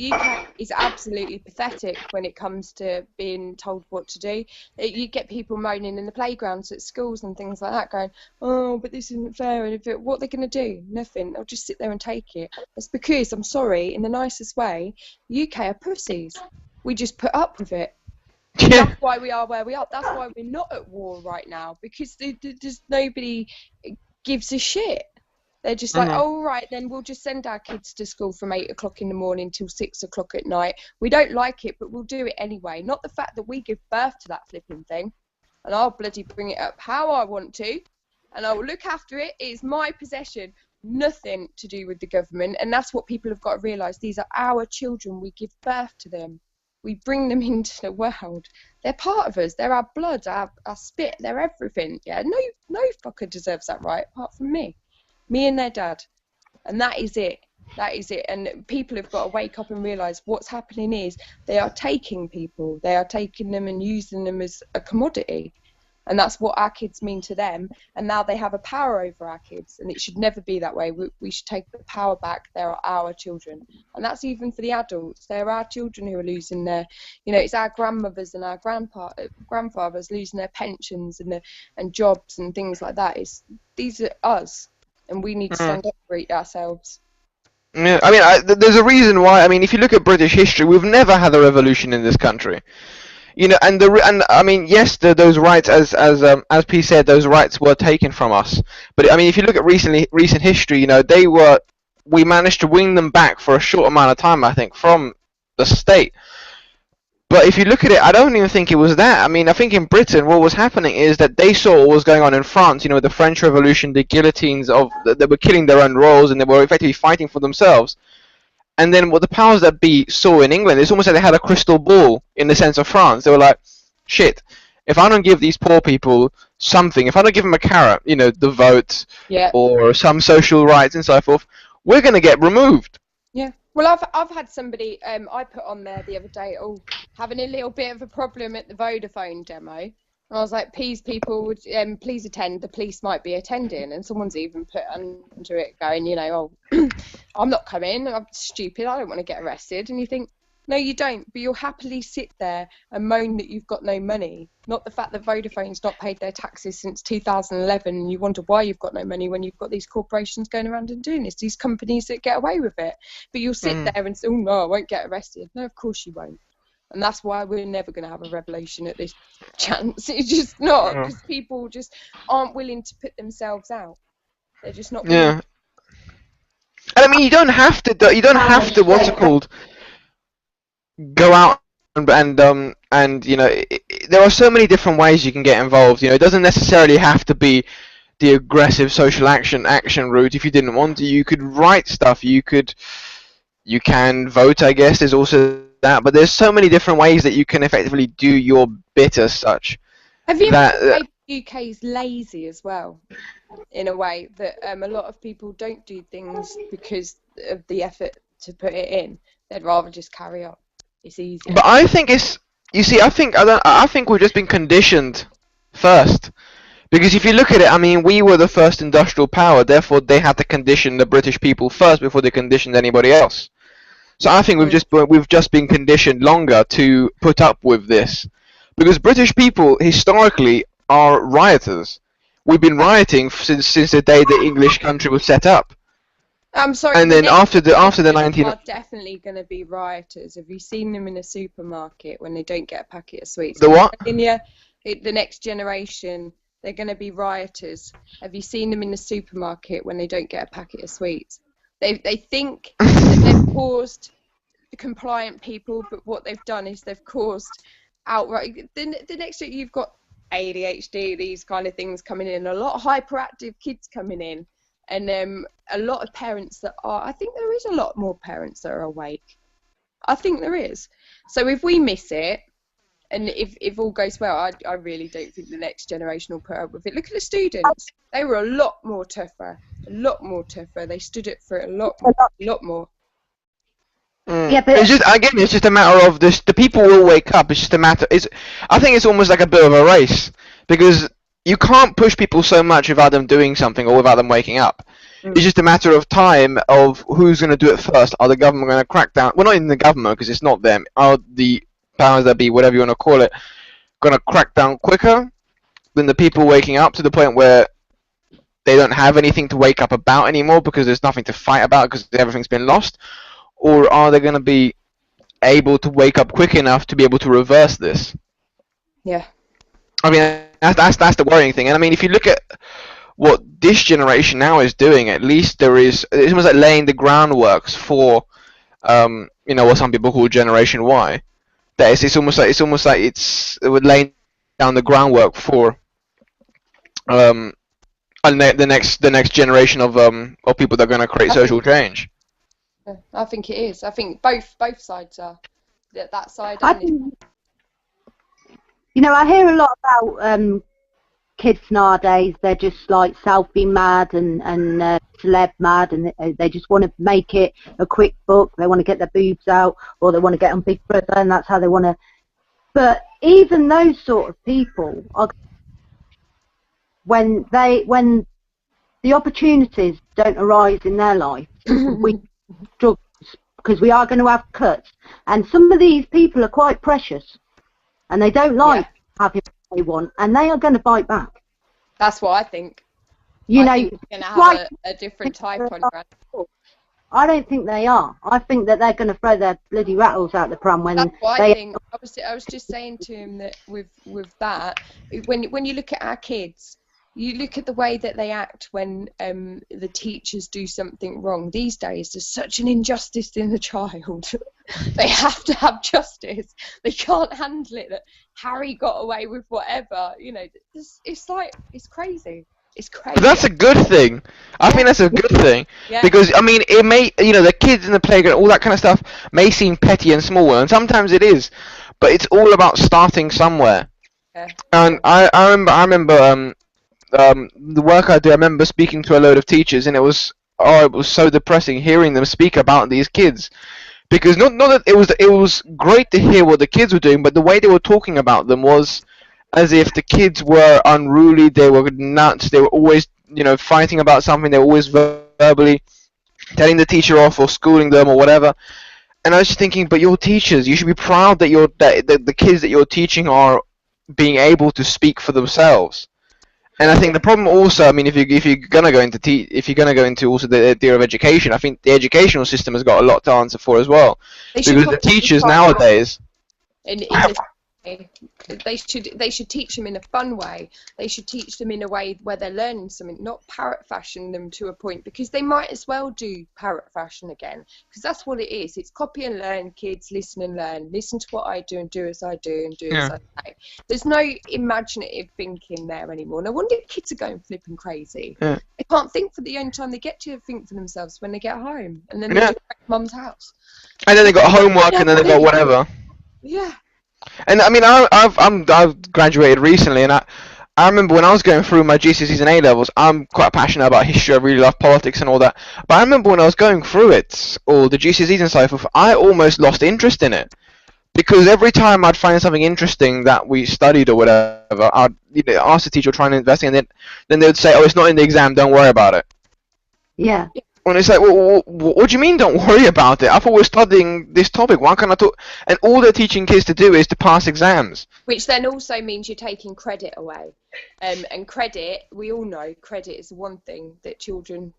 is absolutely pathetic when it comes to being told what to do. You get people moaning in the playgrounds at schools and things like that, going, "Oh, but this isn't fair." And what are they going to do? Nothing. They'll just sit there and take it. That's because, I'm sorry, in the nicest way, UK are pussies. We just put up with it. Yeah. That's why we are where we are. That's why we're not at war right now, because there's nobody gives a shit. They're just like, oh, right, then we'll just send our kids to school from 8 o'clock in the morning till 6 o'clock at night. We don't like it, but we'll do it anyway. Not the fact that we give birth to that flipping thing, and I'll bloody bring it up how I want to, and I will look after it. It's my possession. Nothing to do with the government, and that's what people have got to realise. These are our children. We give birth to them. We bring them into the world. They're part of us. They're our blood, our spit. They're everything. Yeah, no fucker deserves that right, apart from me. Me and their dad. And that is it. That is it. And people have got to wake up and realise what's happening is they are taking people. They are taking them and using them as a commodity. And that's what our kids mean to them. And now they have a power over our kids. And it should never be that way. We should take the power back. They are our children. And that's even for the adults. They're our children who are losing their, it's our grandmothers and our grandfathers losing their pensions and jobs and things like that. These are us. And we need to stand up for ourselves. Yeah, I mean, there's a reason why. I mean, if you look at British history, we've never had a revolution in this country. And I mean, yes, those rights, as P said, those rights were taken from us. But I mean, if you look at recent history, we managed to win them back for a short amount of time, I think, from the state. But if you look at it, I don't even think it was that. I mean, I think in Britain, what was happening is that they saw what was going on in France. The French Revolution, the guillotines they were killing their own royals, and they were effectively fighting for themselves. And then what the powers that be saw in England, it's almost like they had a crystal ball in the sense of France. They were like, shit, if I don't give these poor people something, if I don't give them a carrot, the vote, or some social rights and so forth, we're going to get removed. Yeah. Well, I've had somebody I put on there the other day, having a little bit of a problem at the Vodafone demo. And I was like, please, people, would please attend. The police might be attending. And someone's even put under it going, I'm not coming. I'm stupid. I don't want to get arrested. And you think, no, you don't. But you'll happily sit there and moan that you've got no money. Not the fact that Vodafone's not paid their taxes since 2011. And you wonder why you've got no money when you've got these corporations going around and doing this. These companies that get away with it. But you'll sit there and say, oh, no, I won't get arrested. No, of course you won't. And that's why we're never going to have a revolution at this chance. It's just not, because people just aren't willing to put themselves out. They're just not willing. Yeah. And I mean, you don't have to, what's it called, go out and there are so many different ways you can get involved. It doesn't necessarily have to be the aggressive social action route. If you didn't want to, you could write stuff. You can vote, I guess. There's also that, but there's so many different ways that you can effectively do your bit as such. Have you ever the UK is lazy as well, in a way that a lot of people don't do things because of the effort to put it in. They'd rather just carry on. It's easier. But I think I think we've just been conditioned first. Because if you look at it, I mean, we were the first industrial power, therefore they had to condition the British people first before they conditioned anybody else. So I think we've just been conditioned longer to put up with this, because British people historically are rioters. We've been rioting since the day the English country was set up. I'm sorry. And then after the 19 are definitely going to be rioters. Have you seen them in a supermarket when they don't get a packet of sweets? The what? The next generation, they're going to be rioters. Have you seen them in the supermarket when they don't get a packet of sweets? They think that they've caused compliant people, but what they've done is they've caused outright. The next year you've got ADHD, these kind of things coming in, a lot of hyperactive kids coming in, and a lot of parents that are. I think there is a lot more parents that are awake. I think there is. So if we miss it, and if all goes well, I really don't think the next generation will put up with it. Look at the students. They were a lot more tougher. They stood up for it a lot more. Yeah, but it's just a matter of this. The people will wake up. It's just a matter. I think it's almost like a bit of a race, because you can't push people so much without them doing something or without them waking up. It's just a matter of time of who's going to do it first. Are the government going to crack down? Well, not even the government, because it's not them. Are the powers that be, whatever you want to call it, going to crack down quicker than the people waking up to the point where they don't have anything to wake up about anymore because there's nothing to fight about because everything's been lost? Or are they going to be able to wake up quick enough to be able to reverse this? Yeah. I mean, that's the worrying thing. And I mean, if you look at what this generation now is doing, at least it's almost like laying the groundworks for, what some people call Generation Y. That it's almost like it would lay down the groundwork for the next generation of people that are going to create social change. I think it is. I think both sides are. That side. I hear a lot about kids nowadays, they're just like selfie mad and celeb mad, and they just want to make it a quick buck. They want to get their boobs out, or they want to get on Big Brother, and that's how they want to. But even those sort of people are, when the opportunities don't arise in their life, we struggle, because we are going to have cuts, and some of these people are quite precious, and they don't like having what they want, and they are going to bite back. That's what I think. You know, think we're going to have a different type on ground. I don't think they are. I think that they're going to throw their bloody rattles out the pram when That's what they... I think. I was just saying to him that with that, when you look at our kids, you look at the way that they act when the teachers do something wrong. These days, there's such an injustice in the child. They have to have justice. They can't handle it that Harry got away with whatever. You know, it's like, it's crazy. It's crazy. But that's a good thing. I think that's a good thing. Yeah. Because, I mean, it may, you know, the kids in the playground, all that kind of stuff may seem petty and small, and sometimes it is. But it's all about starting somewhere. Yeah. And I remember the work I do, I remember speaking to a load of teachers, and it was so depressing hearing them speak about these kids. Because not that it was great to hear what the kids were doing, but the way they were talking about them was as if the kids were unruly, they were nuts, they were always, you know, fighting about something, they were always verbally telling the teacher off or schooling them or whatever. And I was just thinking, but you're teachers, you should be proud that the kids that you're teaching are being able to speak for themselves. And I think the problem also, I mean, if you're gonna go into also the idea of education, I think the educational system has got a lot to answer for as well. Because the teachers nowadays, they should teach them in a fun way. They should teach them in a way where they're learning something, not parrot fashion them to a point, because they might as well do parrot fashion again, because that's what it is. It's copy and learn. Kids, listen and learn. Listen to what I do and do as I do and do as I say. There's no imaginative thinking there anymore. No wonder kids are going flipping crazy. They can't think for the only time they get to think for themselves when they get home, and then they go back to mum's house. And then they got homework, and then they got whatever. Yeah. And I mean, I've graduated recently, and I remember when I was going through my GCSEs and A-levels, I'm quite passionate about history, I really love politics and all that, but I remember when I was going through it, or the GCSEs and so forth, I almost lost interest in it. Because every time I'd find something interesting that we studied or whatever, I'd ask the teacher, try and investigate, and then they would say, oh, it's not in the exam, don't worry about it. Yeah. And it's like, well, what do you mean don't worry about it? I thought we were studying this topic. Why can't I talk? And all they're teaching kids to do is to pass exams. Which then also means you're taking credit away. And credit, we all know, credit is the one thing that children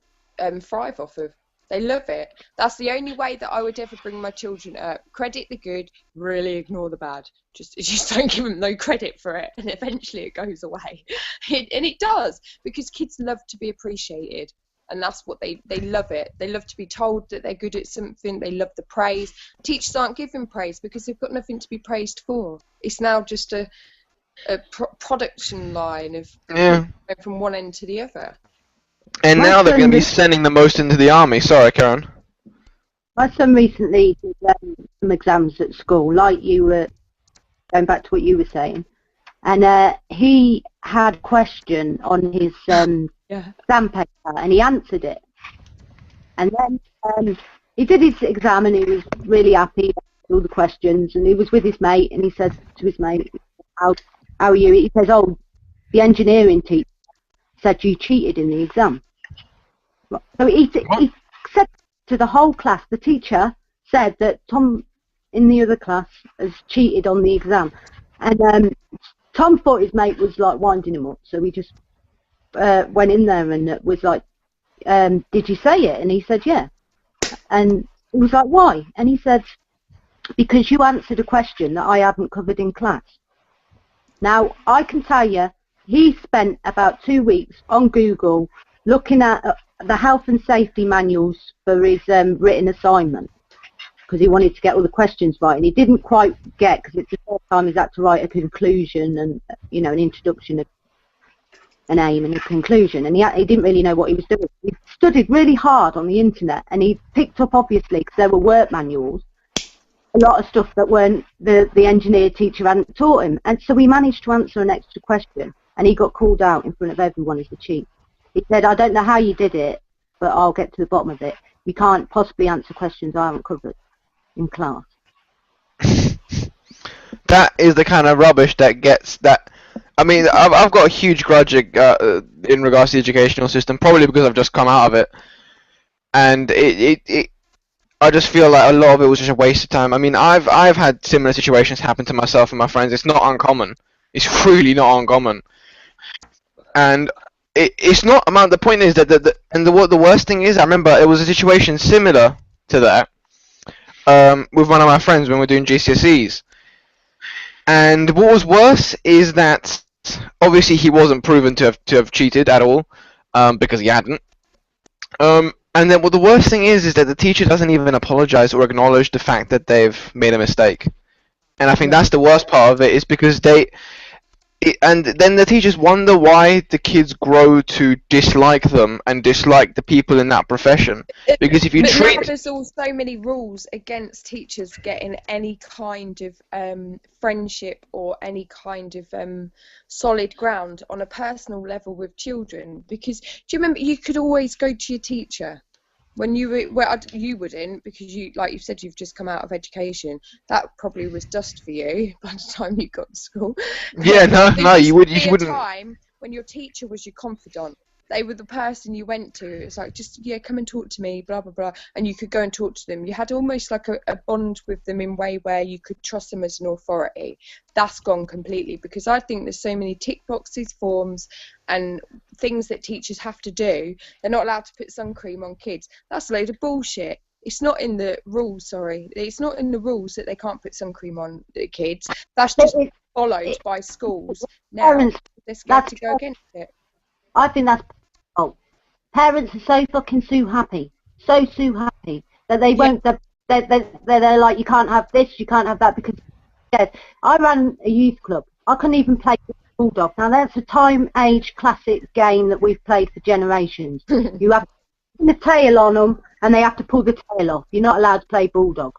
thrive off of. They love it. That's the only way that I would ever bring my children up. Credit the good, really ignore the bad. Just don't give them no credit for it, and eventually it goes away. And it does, because kids love to be appreciated. And that's what they love it. They love to be told that they're good at something. They love the praise. Teachers aren't giving praise because they've got nothing to be praised for. It's now just a production line of from one end to the other. And now they're going to be sending the most into the army. Sorry, Karen. My son recently did some exams at school, like you were going back to what you were saying, and he had a question on his exam paper, and he answered it. And then he did his exam, and he was really happy with all the questions, and he was with his mate, and he said to his mate, how are you? He says, oh, the engineering teacher said you cheated in the exam. So he said to the whole class, the teacher said that Tom in the other class has cheated on the exam. And Tom thought his mate was like winding him up, so he just went in there and was like, did you say it? And he said, yeah. And he was like, why? And he said, because you answered a question that I hadn't covered in class. Now, I can tell you, he spent about 2 weeks on Google looking at the health and safety manuals for his written assignment, because he wanted to get all the questions right, and he didn't quite get, because it's the first time he's had to write a conclusion and, you know, an introduction, an aim and a conclusion, and he didn't really know what he was doing. He studied really hard on the internet, and he picked up, obviously, because there were work manuals, a lot of stuff that weren't the engineer teacher hadn't taught him, and so he managed to answer an extra question. and he got called out in front of everyone as a cheat. He said, I don't know how you did it, but I'll get to the bottom of it. You can't possibly answer questions I haven't covered in class. That is the kind of rubbish that gets that. I mean, I've got a huge grudge in regards to the educational system, probably because I've just come out of it, and I just feel like a lot of it was just a waste of time. I mean, I've had similar situations happen to myself and my friends. It's not uncommon. It's really not uncommon. And it's not. The point is that the worst thing is, I remember it was a situation similar to that with one of my friends when we were doing GCSEs. And what was worse is that obviously he wasn't proven to have cheated at all, because he hadn't. And then, well, the worst thing is that the teacher doesn't even apologize or acknowledge the fact that they've made a mistake. And I think that's the worst part of it, is because and then the teachers wonder why the kids grow to dislike them and dislike the people in that profession. Because if you treat... There's also so many rules against teachers getting any kind of friendship or any kind of solid ground on a personal level with children. Because, do you remember, you could always go to your teacher when you were, well, you wouldn't, because you, like you said, you've just come out of education. That probably was dust for you by the time you got to school. Yeah, no, you wouldn't. A time when your teacher was your confidant. They were the person you went to. It's like, just, yeah, come and talk to me, blah, blah, blah. And you could go and talk to them. You had almost like a bond with them in a way where you could trust them as an authority. That's gone completely, because I think there's so many tick boxes, forms, and things that teachers have to do. They're not allowed to put sun cream on kids. That's a load of bullshit. It's not in the rules, sorry. It's not in the rules that they can't put sun cream on the kids. That's just followed by schools. Now, they're scared to go against it. I think that's... Oh, parents are so fucking happy that they won't. They're like, you can't have this, you can't have that, because yes, I ran a youth club. I couldn't even play Bulldog. Now that's a time-age classic game that we've played for generations. You have to put the tail on them, and they have to pull the tail off. You're not allowed to play Bulldog.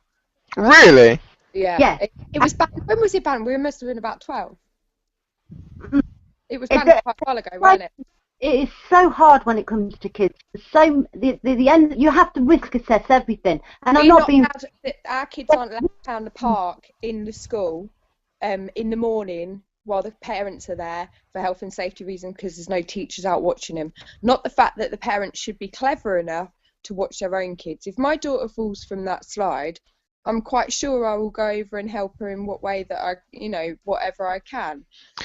Really? Yeah. Yeah. It was banned. When was it banned? We must have been about 12. It was banned quite a while ago, wasn't it? It is so hard when it comes to kids. So the end, you have to risk assess everything. And I'm not being... Our kids aren't allowed down the park in the school in the morning while the parents are there for health and safety reasons, because there's no teachers out watching them. Not the fact that the parents should be clever enough to watch their own kids. If my daughter falls from that slide, I'm quite sure I will go over and help her in what way that I, whatever I can.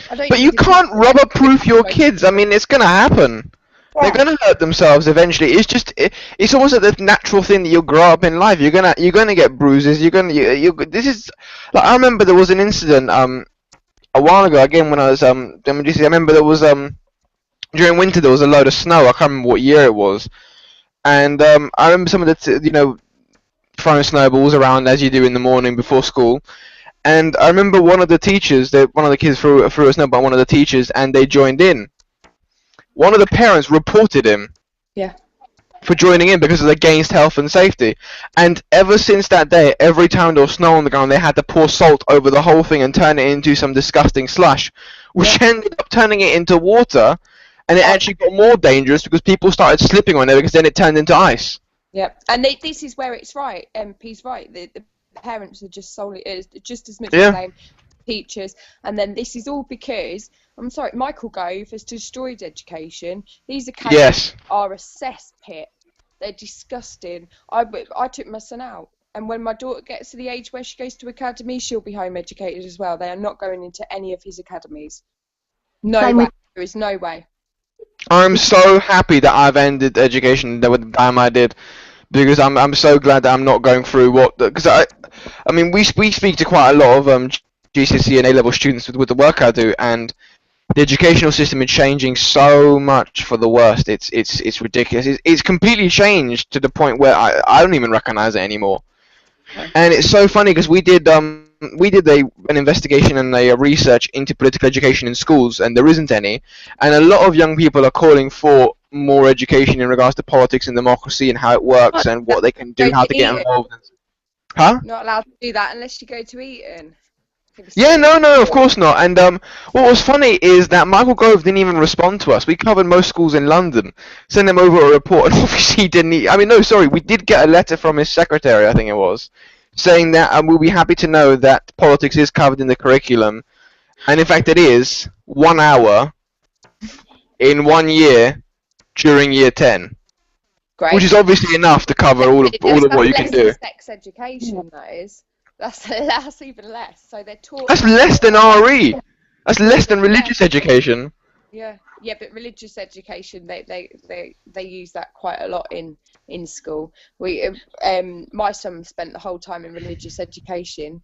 But you can't rubber-proof your kids. I mean, it's gonna happen. Yeah. They're gonna hurt themselves eventually. It's almost like the natural thing that you'll grow up in life. You're gonna get bruises. This is like, I remember there was an incident a while ago, again when I was I remember there was during winter there was a load of snow. I can't remember what year it was, and I remember some of the throwing snowballs around as you do in the morning before school. And I remember one of the teachers, one of the kids threw a snowball at one of the teachers, and they joined in. One of the parents reported him. Yeah. For joining in because it's against health and safety. And ever since that day, every time there was snow on the ground, they had to pour salt over the whole thing and turn it into some disgusting slush, which ended up turning it into water, and it actually got more dangerous because people started slipping on it, because then it turned into ice. Yep, and this is where it's right. P's right. The parents are just just as much the same, teachers, and then this is all because Michael Gove has destroyed education. These academies are a cesspit. They're disgusting. I took my son out, and when my daughter gets to the age where she goes to academy, she'll be home educated as well. They are not going into any of his academies. No way. There is no way. I'm so happy that I've ended education with the time I did, because I'm so glad that I'm not going through because I mean we speak to quite a lot of GCSE and A-level students with the work I do, and the educational system is changing so much for the worst. It's ridiculous. It's completely changed to the point where I don't even recognize it anymore. And it's so funny because we did an investigation and a research into political education in schools, and there isn't any. And a lot of young people are calling for more education in regards to politics and democracy and how it works and what they can do, how to get involved. Huh? Not allowed to do that unless you go to Eton. Yeah, no, of course not. And what was funny is that Michael Gove didn't even respond to us. We covered most schools in London, sent him over a report, and obviously he didn't. I mean, no, sorry, we did get a letter from his secretary, I think it was, saying that we'll be happy to know that politics is covered in the curriculum, and in fact it is 1 hour in 1 year during year 10. Great. Which is obviously enough to cover all of what you can do. Sex education, that is. That's even less. So they're taught. That's less than RE. That's less than religious education. Yeah, but religious education, they use that quite a lot in school. My son spent the whole time in religious education,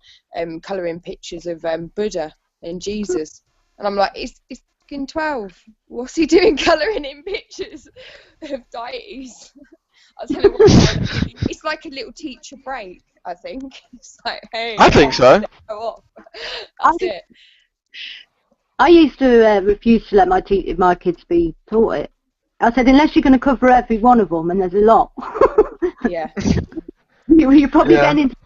colouring pictures of Buddha and Jesus, and I'm like, it's fucking 12. What's he doing colouring in pictures of deities? I don't know what it's like a little teacher break, I think. It's like, hey, I think so. Go off. That's it. I used to refuse to let my kids be taught it. I said, unless you're going to cover every one of them, and there's a lot. Yeah. You're probably getting into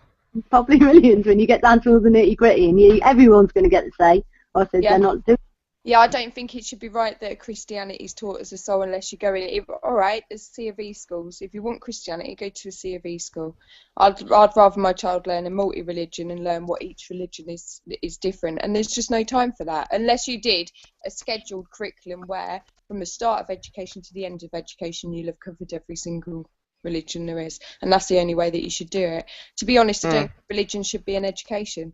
probably millions when you get down to all the nitty gritty, and everyone's going to get the say. I said, they're not doing. Yeah, I don't think it should be right that Christianity is taught as a soul unless you go in. All right, there's C of E schools. If you want Christianity, go to a C of E school. I'd rather my child learn a multi-religion and learn what each religion is different. And there's just no time for that unless you did a scheduled curriculum where, from the start of education to the end of education, you'll have covered every single religion there is, and that's the only way that you should do it. To be honest, I don't think religion should be an education.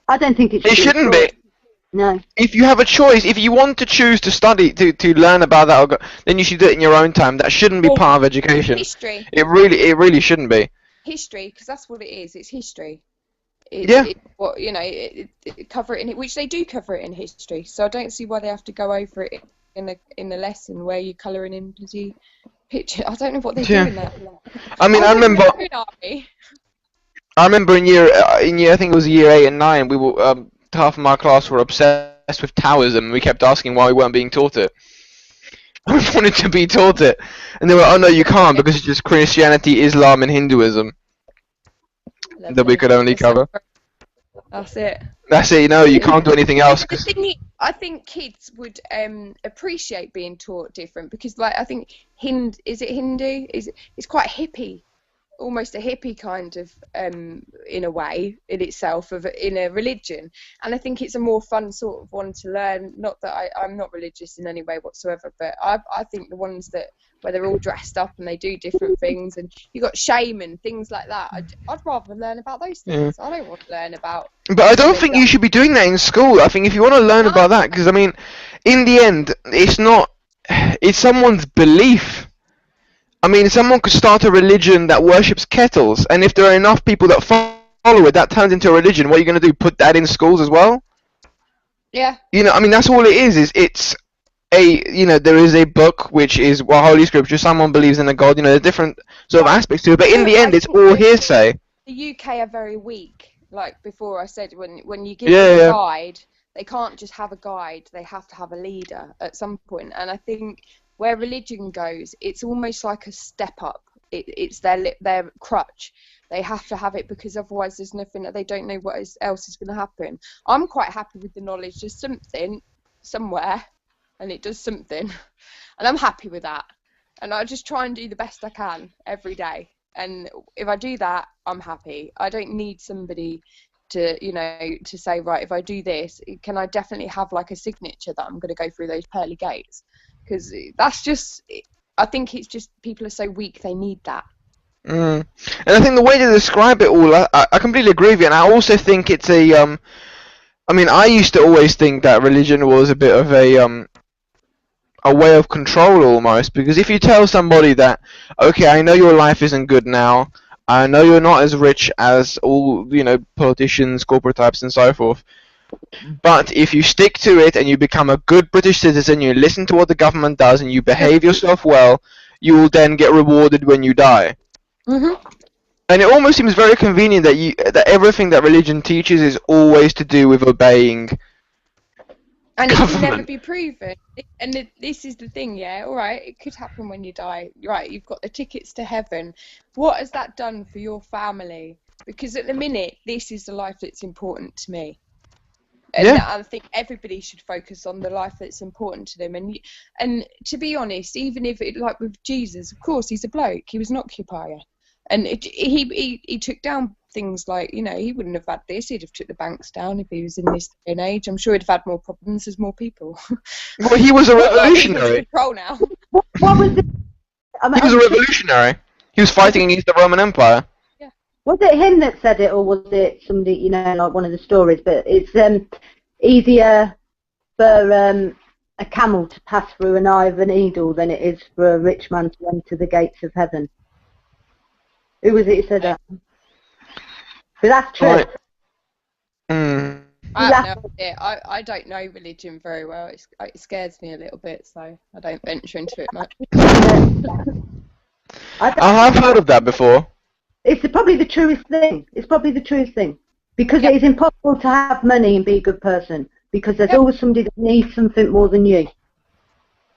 I don't think it should. It shouldn't be. No. If you have a choice, if you want to choose to study, to learn about that, then you should do it in your own time. That shouldn't be part of education. History. It really shouldn't be. History, because that's what it is. It's history. Cover it in it, which they do cover it in history. So I don't see why they have to go over it in a lesson where you're colouring in bloody picture. I don't know what they're doing there. I mean, I remember in year I think it was year 8 and 9, we were half of my class were obsessed with Taoism, and we kept asking why we weren't being taught it. We wanted to be taught it, and they were, oh no, you can't, because it's just Christianity, Islam, and Hinduism that we could only cover. That's it. That's it. You can't do anything else. I think kids would appreciate being taught different, because, like, I think is it Hindu? It's quite hippie. Almost a hippie kind of, in a way, in itself, in a religion. And I think it's a more fun sort of one to learn. Not that I'm not religious in any way whatsoever, but I think the ones where they're all dressed up and they do different things, and you got shaman, things like that. I'd rather learn about those things. I don't want to learn about... But I don't think you should be doing that in school. I think if you want to learn about that, because, I mean, in the end, it's someone's belief. I mean, someone could start a religion that worships kettles, and if there are enough people that follow it, that turns into a religion. What are you going to do? Put that in schools as well? Yeah. I mean, that's all it is it's there is a book which is Holy Scripture. Someone believes in a God. There's different sort of aspects to it, but in the end, it's all hearsay. The UK are very weak. Like before, I said when you give them a guide, they can't just have a guide. They have to have a leader at some point. And I think where religion goes, it's almost like a step up. It's their crutch. They have to have it, because otherwise there's nothing. They don't know what else is going to happen. I'm quite happy with the knowledge. There's something somewhere, and it does something, and I'm happy with that. And I just try and do the best I can every day. And if I do that, I'm happy. I don't need somebody to say, right, if I do this, can I definitely have like a signature that I'm going to go through those pearly gates? Because that's just, I think it's just people are so weak, they need that. And I think the way to describe it all, I completely agree with you, and I also think it's I mean, I used to always think that religion was a bit of a way of control almost, because if you tell somebody that, okay, I know your life isn't good now, I know you're not as rich as all, politicians, corporate types and so forth, but if you stick to it and you become a good British citizen, you listen to what the government does and you behave yourself well, you will then get rewarded when you die. Mm-hmm. And it almost seems very convenient that everything that religion teaches is always to do with obeying and government. It can never be proven. And this is the thing, yeah, all right, it could happen when you die. Right, you've got the tickets to heaven. What has that done for your family? Because at the minute, this is the life that's important to me. And Yeah. I think everybody should focus on the life that's important to them. And to be honest, even if it, like with Jesus, of course, he's a bloke. He was an occupier, and he took down things like, you know, he wouldn't have had this. He'd have took the banks down if he was in this day and age. I'm sure he'd have had more problems. There's more people. Well, he was a revolutionary. Control now. What was it? He was a revolutionary. He was fighting against the Roman Empire. Was it him that said it, or was it somebody, you know, like one of the stories? But it's easier for a camel to pass through an eye of a needle than it is for a rich man to enter the gates of heaven. Who was it who said that? But that's true. Right. Mm. I have no idea. I don't know religion very well. It scares me a little bit, so I don't venture into it much. I have heard of that before. It's probably the truest thing. It's probably the truest thing. Because it is impossible to have money and be a good person. Because there's always somebody that needs something more than you.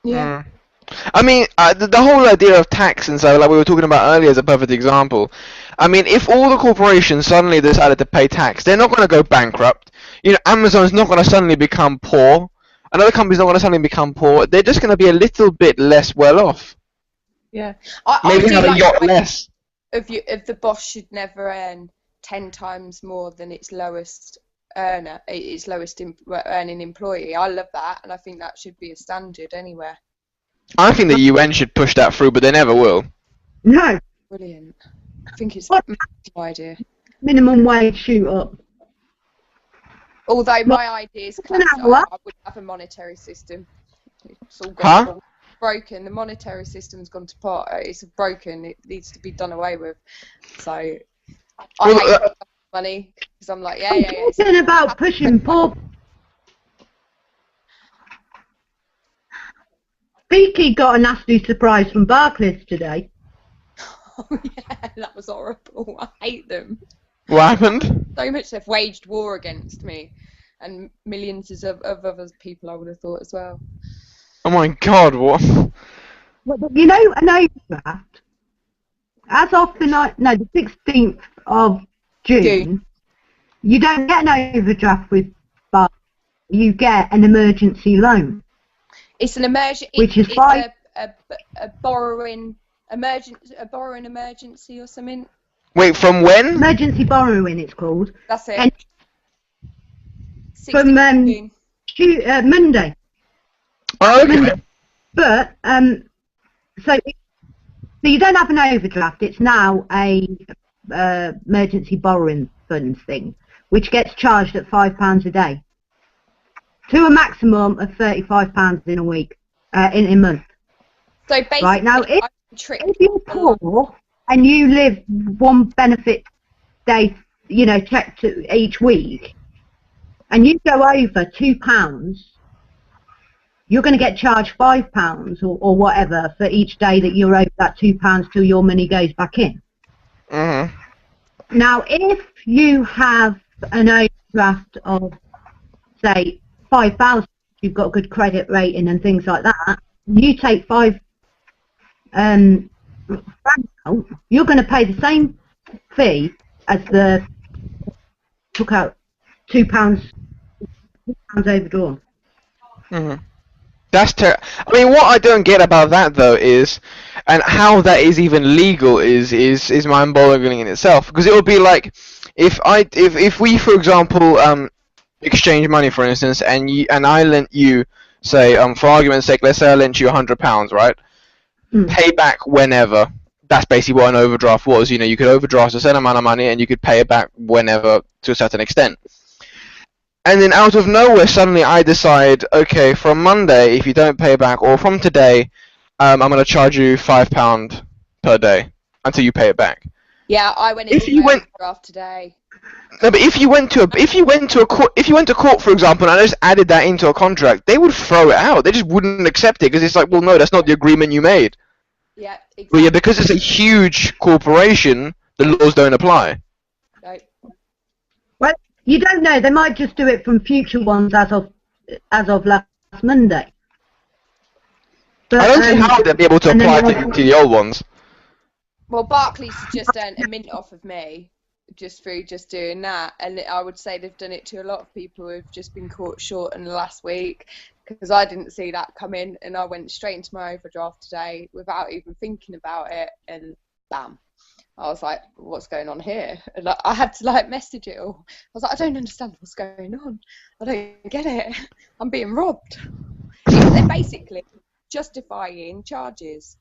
Yeah. I mean, the whole idea of tax and so, like we were talking about earlier, is a perfect example. I mean, if all the corporations suddenly decided to pay tax, they're not going to go bankrupt. You know, Amazon's not going to suddenly become poor. Another company's not going to suddenly become poor. They're just going to be a little bit less well off. Yeah. Maybe have a yacht less. If the boss should never earn 10 times more than its lowest earner, its lowest earning employee. I love that, and I think that should be a standard anywhere. I think the UN should push that through, but they never will. No. Brilliant. I think it's a massive idea. Minimum wage shoot up. Although my idea is class, I would have a monetary system. It's all gone broken. The monetary system's gone to pot. It's broken. It needs to be done away with. So I hate money because I'm like, yeah. It's about pushing poor. Beaky got a nasty surprise from Barclays today. Oh yeah, that was horrible. I hate them. What happened? So much they've waged war against me, and millions of other people I would have thought as well. Oh my God, what? You know, an overdraft, as of the 16th of June, you don't get an overdraft with Barclays. You get an emergency loan. It's an emergency, which is a borrowing emergency or something. Wait, from when? Emergency borrowing, it's called. That's it. And from Monday. Oh, okay. Monday. But so you don't have an overdraft. It's now a emergency borrowing fund thing, which gets charged at £5 a day, to a maximum of £35 in a week, in a month. So basically, right now, if you're poor and you live one benefit day, you know, checked each week, and you go over £2, you're going to get charged £5 or whatever for each day that you're over that £2 till your money goes back in. Mm-hmm. Now, if you have an overdraft of, say, 5,000, you've got a good credit rating and things like that, you take £5 out, you're going to pay the same fee as the took out £2 overdrawn. Mm-hmm. That's I mean, what I don't get about that though is, and how that is even legal is mind-boggling in itself. Because it would be like, if we, for example, exchange money, for instance, and I lent you, say, for argument's sake, let's say I lent you £100, right? Pay back whenever. That's basically what an overdraft was. You know, you could overdraft a certain amount of money and you could pay it back whenever to a certain extent. And then out of nowhere, suddenly I decide, okay, from Monday, if you don't pay back, or from today, I'm going to charge you £5 per day until you pay it back. Yeah, I went into an overdraft today. No, but if you went to court, for example, and I just added that into a contract, they would throw it out. They just wouldn't accept it because it's like, well, no, that's not the agreement you made. Yeah, exactly. But yeah, because it's a huge corporation, the laws don't apply. No. Well, you don't know. They might just do it from future ones as of last Monday. But, I don't see how they'll be able to apply to the old ones. Well, Barclays has just earned a mint off of me just through just doing that. And I would say they've done it to a lot of people who've just been caught short in the last week, because I didn't see that coming, and I went straight into my overdraft today without even thinking about it, and bam. I was like, what's going on here? And I had to like message it all. I was like, I don't understand what's going on. I don't get it. I'm being robbed. They're basically justifying charges.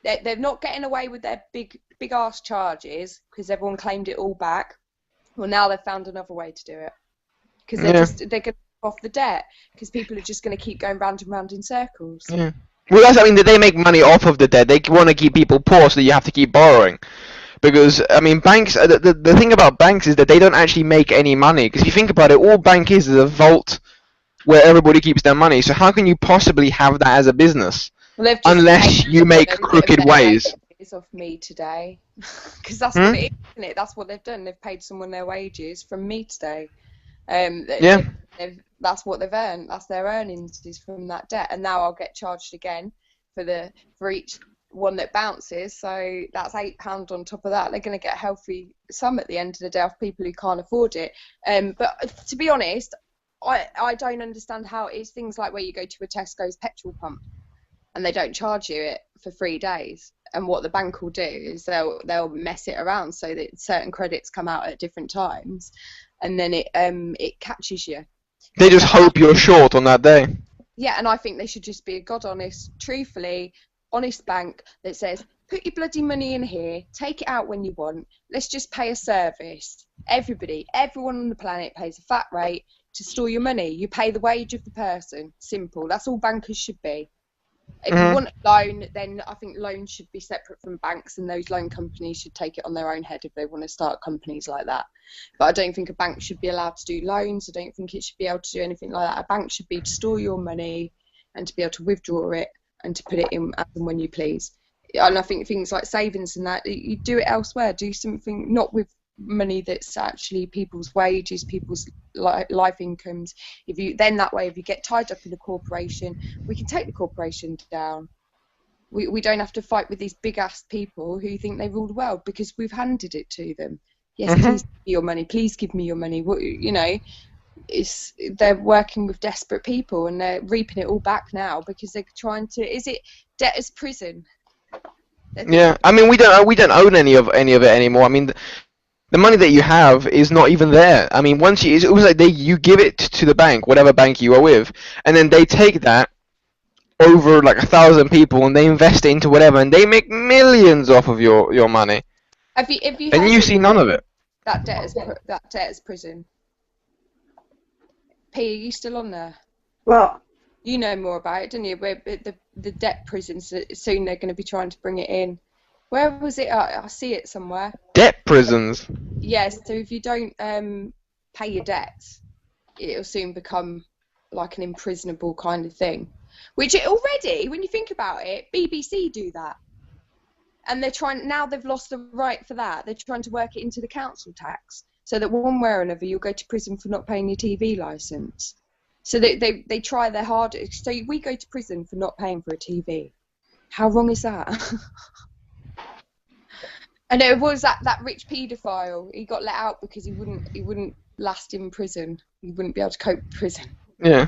They're not getting away with their big ass charges because everyone claimed it all back. Well, now they've found another way to do it, because they're going to off the debt, because people are just going to keep going round and round in circles. Yeah. Well, that's, I mean, they make money off of the debt. They want to keep people poor, so that you have to keep borrowing. Because, I mean, banks, the thing about banks is that they don't actually make any money. Because if you think about it, all bank is a vault where everybody keeps their money. So how can you possibly have that as a business? Well, unless you make crooked ways. Of me today, because that's what it is, isn't it? That's what they've done. They've paid someone their wages from me today. That's what they've earned. That's their earnings is from that debt, and now I'll get charged again for each one that bounces. So that's £8 on top of that. They're going to get a healthy sum at the end of the day off people who can't afford it. But to be honest, I don't understand how it's things like where you go to a Tesco's petrol pump and they don't charge you it for 3 days. And what the bank will do is they'll mess it around so that certain credits come out at different times, and then it catches you. They just hope you're short on that day. Yeah, and I think they should just be a god honest, truthfully honest bank that says, put your bloody money in here, take it out when you want. Let's just pay a service. Everyone on the planet pays a flat rate to store your money. You pay the wage of the person. Simple. That's all bankers should be. If you want a loan, then I think loans should be separate from banks, and those loan companies should take it on their own head if they want to start companies like that. But I don't think a bank should be allowed to do loans. I don't think it should be able to do anything like that. A bank should be to store your money and to be able to withdraw it and to put it in as and when you please. And I think things like savings and that, you do it elsewhere. Do something not with money that's actually people's wages, people's life incomes. If you get tied up in a corporation, we can take the corporation down. We don't have to fight with these big ass people who think they rule the world because we've handed it to them. Yes, please give me your money. Please give me your money. They're working with desperate people and they're reaping it all back now because they're trying to. Is it debtor's prison? Yeah, I mean we don't own any of it anymore. I mean. The money that you have is not even there. I mean, it was like you give it to the bank, whatever bank you are with, and then they take that over like 1,000 people and they invest it into whatever, and they make millions off of your money. Have you and you see none of it. That debtor's prison. P, are you still on there? Well, you know more about it, don't you? Where the debt prisons, soon they're going to be trying to bring it in. Where was it? I see it somewhere. Debt prisons? Yes, so if you don't pay your debts, it'll soon become like an imprisonable kind of thing. Which already, when you think about it, BBC do that. And they've lost the right for that. They're trying to work it into the council tax, so that one way or another you'll go to prison for not paying your TV licence. So they try their hardest. So we go to prison for not paying for a TV. How wrong is that? And it was that rich paedophile. He got let out because he wouldn't last in prison. He wouldn't be able to cope with prison. Yeah.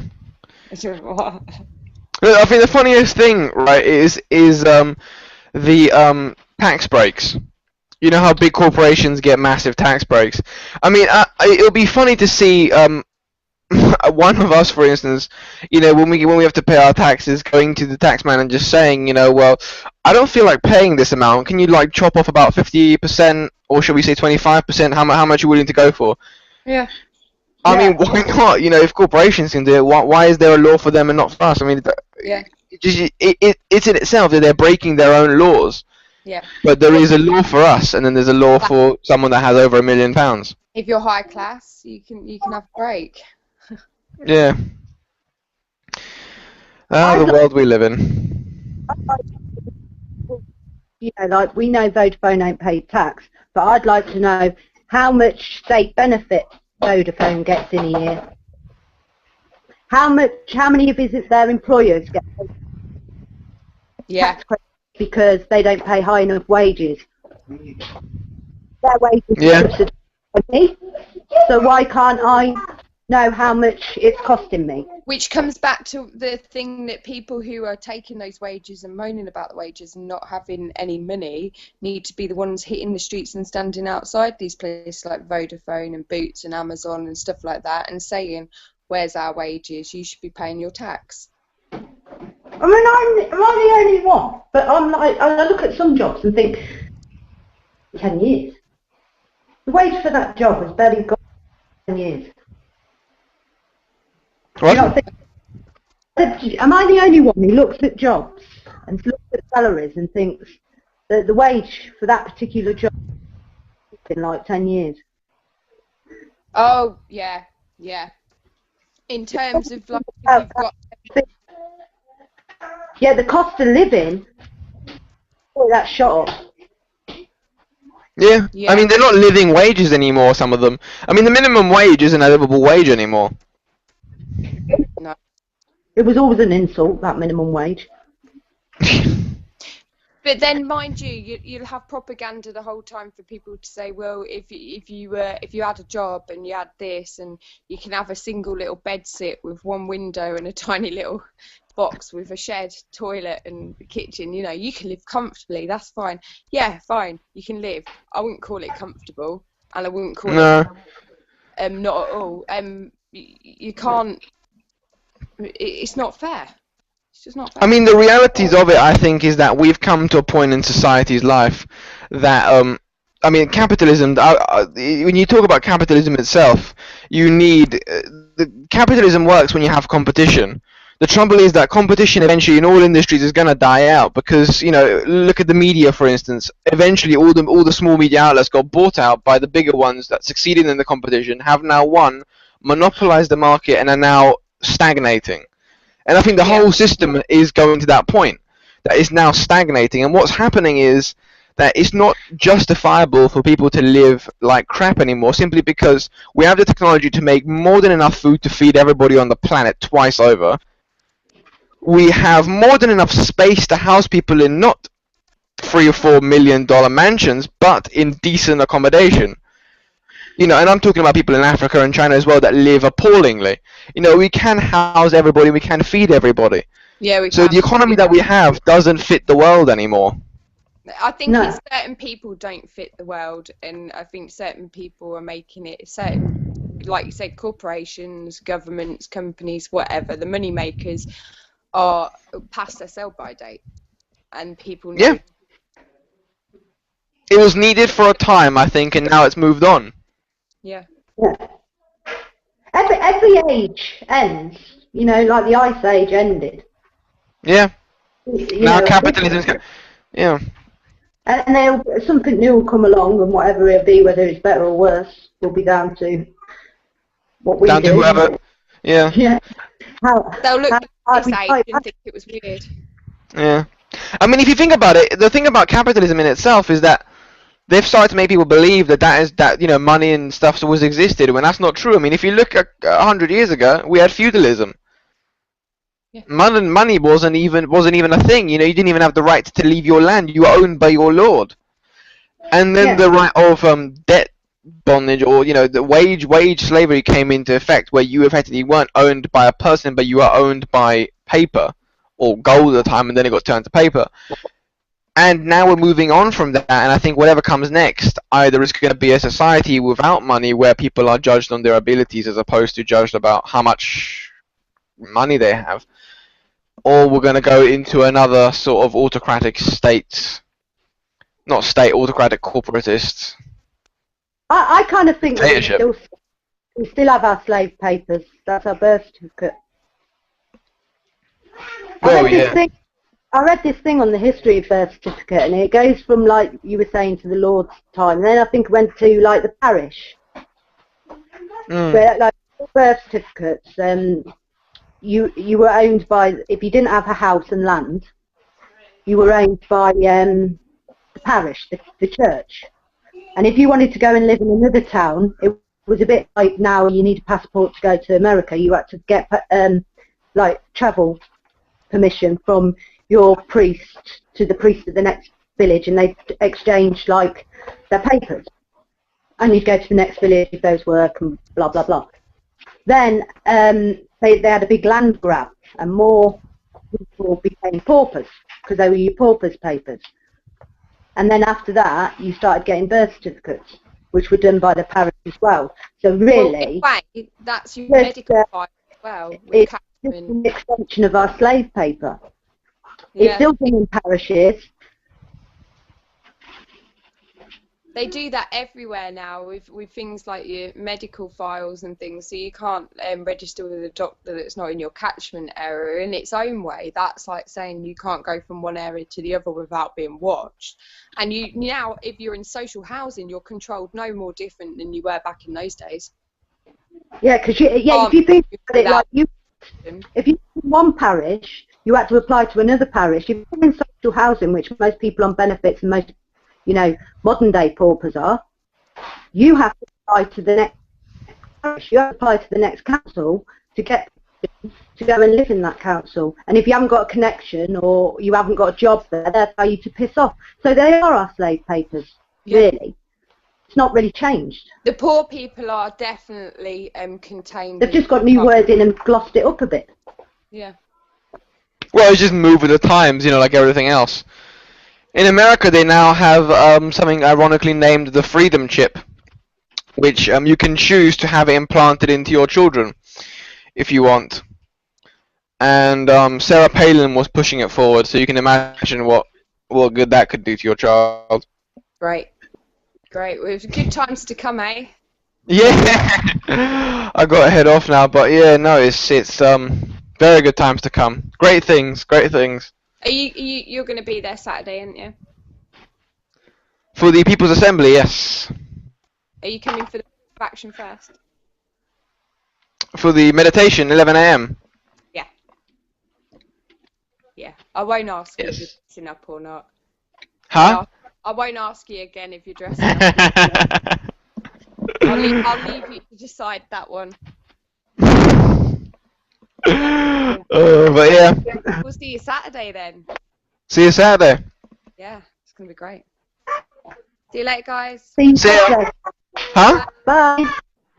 I think the funniest thing, right, is the tax breaks. You know how big corporations get massive tax breaks. I mean, it'll be funny to see one of us, for instance, when we have to pay our taxes, going to the tax man and just saying, well, I don't feel like paying this amount. Can you like chop off about 50%, or should we say 25%? How much are you willing to go for? Yeah. I mean, why not? If corporations can do it, why is there a law for them and not for us? I mean, it's in itself that they're breaking their own laws. Yeah. But there is a law for us, and then there's a law for someone that has over £1 million. If you're high class, you can have a break. Yeah. The world we live in. Like we know Vodafone ain't paid tax, but I'd like to know how much state benefit Vodafone gets in a year. How many of their employers get tax credit because they don't pay high enough wages? Their wages me, so why can't I know how much it's costing me? Which comes back to the thing that people who are taking those wages and moaning about the wages and not having any money need to be the ones hitting the streets and standing outside these places like Vodafone and Boots and Amazon and stuff like that and saying, where's our wages? You should be paying your tax. I mean, am I the only one? But I'm like, I look at some jobs and think, 10 years. The wage for that job has barely got 10 years. What? Am I the only one who looks at jobs and looks at salaries and thinks that the wage for that particular job has been like 10 years? Oh, yeah. In terms of, like, if you've got... Yeah, the cost of living, boy, that shot up. Yeah. Yeah. I mean, they're not living wages anymore, some of them. I mean, the minimum wage isn't a livable wage anymore. No. It was always an insult, that minimum wage. But then, mind you, you'll have propaganda the whole time for people to say, well, if you had a job and you had this, and you can have a single little bed sit with one window and a tiny little box with a shared toilet and a kitchen, you know, you can live comfortably. That's fine. Yeah, fine, you can live. I wouldn't call it comfortable, and I wouldn't call it not at all. You can't. It's not fair. It's just not fair. I mean, the realities of it, I think, is that we've come to a point in society's life that, I mean, capitalism, when you talk about capitalism itself, you need, capitalism works when you have competition. The trouble is that competition eventually in all industries is going to die out because, you know, look at the media, for instance. Eventually all the small media outlets got bought out by the bigger ones that succeeded in the competition, have now won, monopolized the market, and are now stagnating. And I think the whole system is going to that point, that it's now stagnating. And what's happening is that it's not justifiable for people to live like crap anymore, simply because we have the technology to make more than enough food to feed everybody on the planet twice over. We have more than enough space to house people in not $3 or $4 million mansions, but in decent accommodation. You know, and I'm talking about people in Africa and China as well that live appallingly. You know, we can house everybody, we can feed everybody. Yeah, we so can. The economy that we have doesn't fit the world anymore. I think it's certain people don't fit the world, and I think certain people are making it certain, like you said, corporations, governments, companies, whatever, the money makers are past their sell-by date, and people know. Yeah. It was needed for a time, I think, and now it's moved on. Yeah. Every age ends. You know, like the Ice Age ended. Yeah. You Now know, capitalism's... Yeah. And then something new will come along, and whatever it'll be, whether it's better or worse, will be down to what we do. Down to whoever... Yeah. Yeah. They'll look how at this age and think it was weird. Yeah. I mean, if you think about it, the thing about capitalism in itself is that they've started to make people believe that you know, money and stuff always existed, when that's not true. I mean, if you look at 100 years ago, we had feudalism. Yeah. Money wasn't even a thing. You know, you didn't even have the right to leave your land. You were owned by your lord. And then the right of debt bondage, or you know, the wage slavery came into effect, where you effectively weren't owned by a person, but you were owned by paper or gold at the time, and then it got turned to paper. And now we're moving on from that, and I think whatever comes next, either it's going to be a society without money, where people are judged on their abilities as opposed to judged about how much money they have, or we're going to go into another sort of autocratic state, not state, autocratic corporatist. I kind of think we still have our slave papers. That's our birth certificate. I read this thing on the history of birth certificate, and it goes from, like you were saying, to the Lord's time. And then I think it went to, like, the parish. Where, like, birth certificates, you were owned by, if you didn't have a house and land, you were owned by the parish, the church. And if you wanted to go and live in another town, it was a bit like now you need a passport to go to America. You had to get, like, travel permission from your priest to the priest of the next village, and they exchanged, like, their papers. and you'd go to the next village if those work and blah blah blah. Then they had a big land grab, and more people became paupers because they were your paupers papers. And then after that, you started getting birth certificates, which were done by the parish as well. So really, well, in a way, that's your medical file as well. It's just an extension of our slave paper. Yeah. It's still done in parishes. They do that everywhere now with things like your medical files and things, so you can't register with a doctor that's not in your catchment area in its own way. That's like saying you can't go from one area to the other without being watched. And you now, if you're in social housing, you're controlled no more different than you were back in those days. Yeah, because if you think about it, like if you're in one parish, you had to apply to another parish. If you're in social housing, which most people on benefits and most modern day paupers are, you have to apply to the next parish. You have to apply to the next council to get to go and live in that council. And if you haven't got a connection or you haven't got a job there, they'll tell you to piss off. So they are our slave papers, really. It's not really changed. The poor people are definitely contained. They've just got new words in and glossed it up a bit. Yeah. Well, it's just moved with the times, like everything else. In America, they now have something ironically named the Freedom Chip, which you can choose to have it implanted into your children if you want. And Sarah Palin was pushing it forward, so you can imagine what good that could do to your child. Great. Well, it was good times to come, eh? Yeah, I got to head off now, but yeah, no, it's very good times to come. Great things. Are you're going to be there Saturday, aren't you? For the People's Assembly, yes. Are you coming for the action first? For the meditation, 11 AM. Yeah. Yeah. I won't ask you if you're Yes. dressing up or not. Huh? I won't ask you again if you're dressing up. I'll leave you to decide that one. But yeah. We'll see you Saturday then. See you Saturday. Yeah, it's going to be great. See you later, guys. See you See ya. Huh? Bye.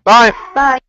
Bye. Bye.